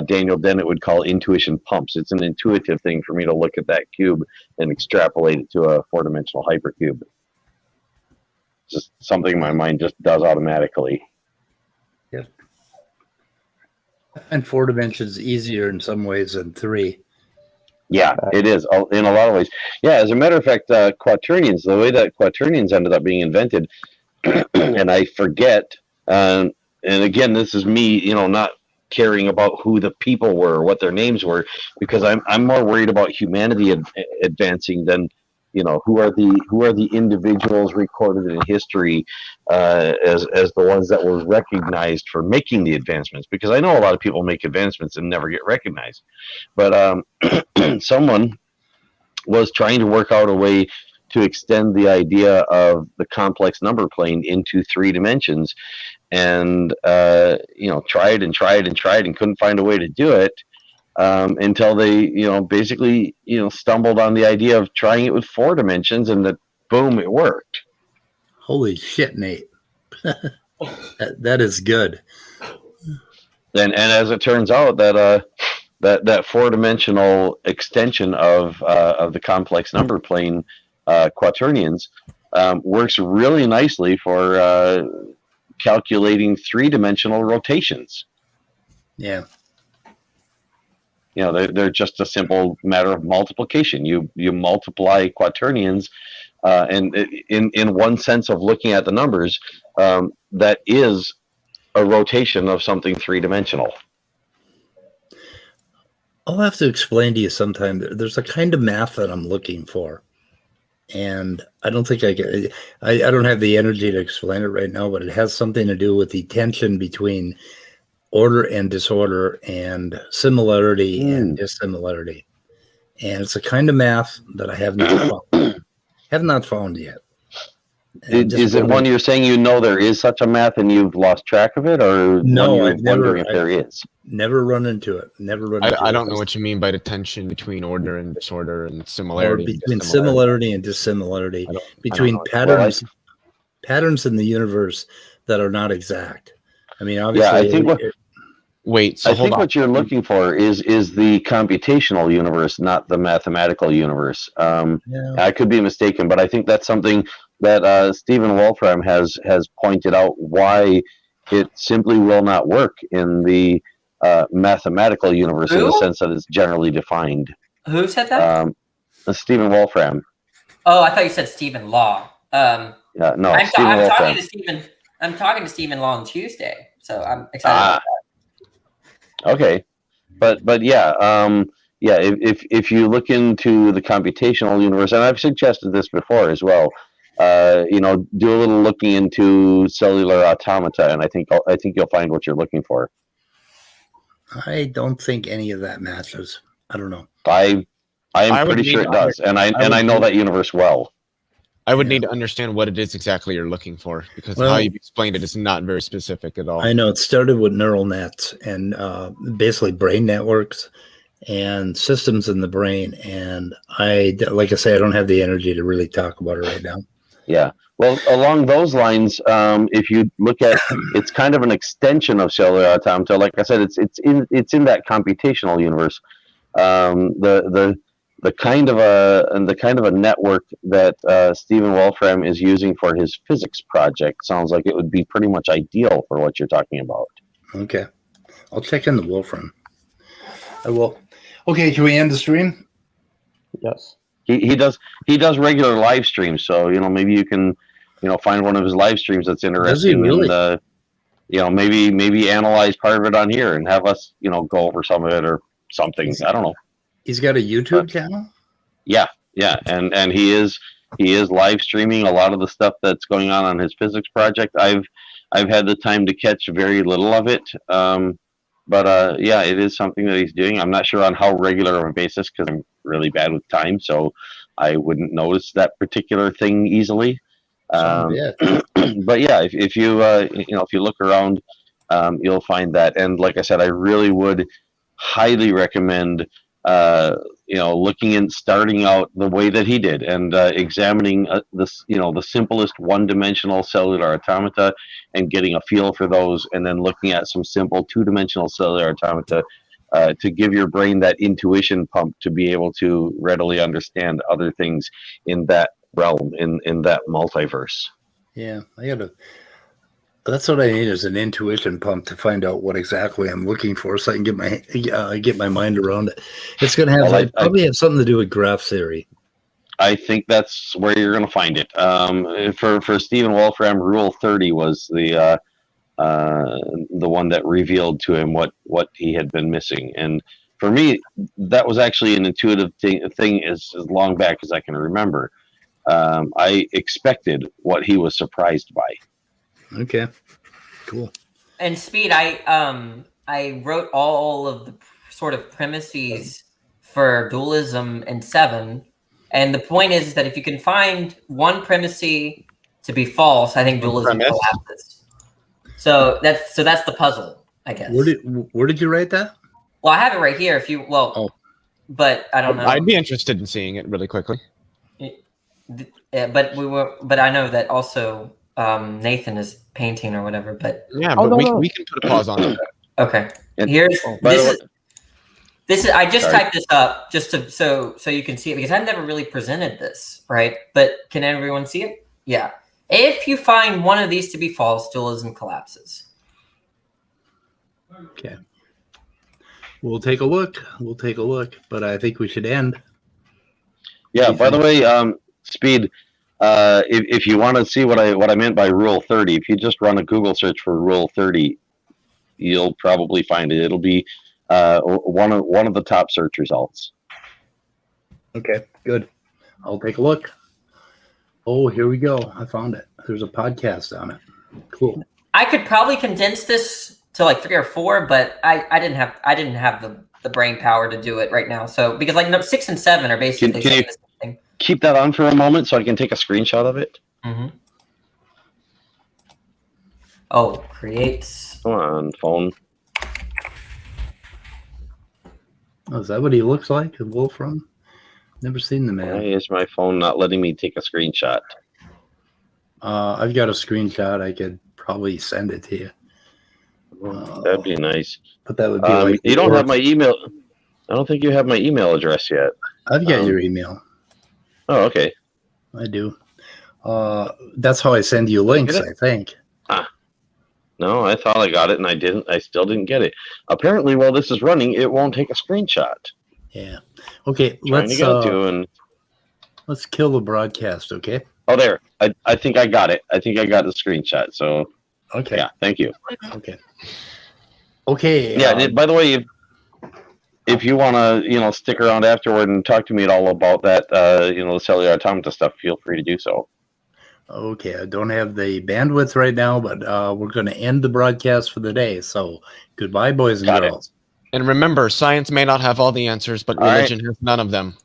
Daniel Dennett would call intuition pumps. It's an intuitive thing for me to look at that cube and extrapolate it to a 4-dimensional hypercube. It's just something my mind just does automatically. Yeah. And 4 dimensions easier in some ways than 3. Yeah, it is in a lot of ways. Yeah, as a matter of fact, quaternions, the way that quaternions ended up being invented, and I forget, and again, this is me, not caring about who the people were or what their names were, because I'm more worried about humanity advancing than who are the individuals recorded in history as the ones that were recognized for making the advancements, because I know a lot of people make advancements and never get recognized, but someone was trying to work out a way to extend the idea of the complex number plane into 3 dimensions, and tried and couldn't find a way to do it until they basically stumbled on the idea of trying it with 4 dimensions, and that boom, it worked. Holy shit, Nate. that is good. And as it turns out, that 4-dimensional extension of the complex number plane quaternions works really nicely for calculating 3-dimensional rotations. Yeah. They're just a simple matter of multiplication. You multiply quaternions And in one sense of looking at the numbers, that is a rotation of something three-dimensional. I'll have to explain to you sometime. There's a kind of math that I'm looking for, and I don't think I can. I don't have the energy to explain it right now, but it has something to do with the tension between order and disorder, and similarity and dissimilarity. And it's a kind of math that I have not found yet. Is it one you're saying there is such a math and you've lost track of it, or no? I've never. If there is, never run into it. I don't know what you mean by the tension between order and disorder and similarity. Or between similarity and dissimilarity, between patterns in the universe that are not exact. I mean, obviously. Yeah, I think what you're looking for is the computational universe, not the mathematical universe. I could be mistaken, but I think that's something that Stephen Wolfram has pointed out, why it simply will not work in the mathematical universe in the sense that it's generally defined. Who said that? Stephen Wolfram. Oh, I thought you said Stephen Law. No, I'm Stephen Wolfram. I'm talking to Stephen Law on Tuesday, so I'm excited about that. Okay, but yeah, if you look into the computational universe, and I've suggested this before as well, do a little looking into cellular automata, and I think you'll find what you're looking for. I don't think any of that matches. I don't know. I am pretty sure it does, and I know that universe well. I would need to understand what it is exactly you're looking for, because how you've explained it is not very specific at all. I know it started with neural nets and basically brain networks and systems in the brain. And like I say, I don't have the energy to really talk about it right now. Yeah. Well, along those lines, if you look at, it's kind of an extension of cellular automata. Like I said, it's in that computational universe. The kind of a network that Stephen Wolfram is using for his physics project sounds like it would be pretty much ideal for what you're talking about. Okay, I'll check in the Wolfram. I will. Okay, can we end the stream? Yes. He does regular live streams, so maybe you can find one of his live streams that's interesting. Does he really? And maybe analyze part of it on here and have us go over some of it or something. I don't know. He's got a YouTube channel? Yeah, and he is live streaming a lot of the stuff that's going on his physics project. I've had the time to catch very little of it, but it is something that he's doing. I'm not sure on how regular of a basis because I'm really bad with time, so I wouldn't notice that particular thing easily. But yeah, if you look around, you'll find that. And like I said, I really would highly recommend looking and starting out the way that he did and examining the simplest one-dimensional cellular automata and getting a feel for those, and then looking at some simple two-dimensional cellular automata to give your brain that intuition pump to be able to readily understand other things in that realm, in that multiverse. Yeah, that's what I need, is an intuition pump to find out what exactly I'm looking for, so I can get my mind around it. It's going to have probably have something to do with graph theory. I think that's where you're going to find it. For Stephen Wolfram, Rule 30 was the one that revealed to him what he had been missing. And for me, that was actually an intuitive thing as long back as I can remember. I expected what he was surprised by. Okay, cool. And Speed, I wrote all of the sort of premises for dualism in 7, and the point is that if you can find one premise to be false, I think dualism collapses. So that's the puzzle, I guess. Where did you write that? Well, I have it right here. But I don't know. I'd be interested in seeing it really quickly. But I know that also Nathan is painting or whatever. But yeah, we can put a pause on it. Okay. This is I just typed this up just so you can see it, because I've never really presented this, right? But can everyone see it? Yeah. If you find one of these to be false, dualism collapses. Okay. We'll take a look. But I think we should end. Yeah, by the way, Speed, if you want to see what I meant by Rule 30, if you just run a Google search for Rule 30, you'll probably find it. It'll be one of the top search results. Okay, good. I'll take a look. Oh, here we go. I found it. There's a podcast on it. Cool. I could probably condense this to like 3 or 4, but I didn't have the brain power to do it right now. So because like 6 and 7 are basically Can you the same thing. keep that on for a moment so I can take a screenshot of it? Mm-hmm. Oh, creates. Come on, phone. Oh, is that what he looks like? A Wolfram? Never seen the Why man. is my phone not letting me take a screenshot? I've got a screenshot. I could probably send it to you. That'd be nice. But that would be like you don't have my email. I don't think you have my email address yet. I've got your email. Oh, okay. I do. That's how I send you links, I think. No, I thought I got it and I didn't. I still didn't get it. Apparently, while this is running, it won't take a screenshot. Yeah. Okay, Trying to get it to and let's kill the broadcast, okay? oh, there. I think I got it. I think I got the screenshot. So Okay. yeah, thank you. Okay. Okay. Yeah. By the way, if you want to, stick around afterward and talk to me at all about that, the cellular automata stuff, feel free to do so. Okay, I don't have the bandwidth right now, but we're going to end the broadcast for the day. So goodbye, boys and Got it. girls. And remember, science may not have all the answers, but All right. religion has none of them.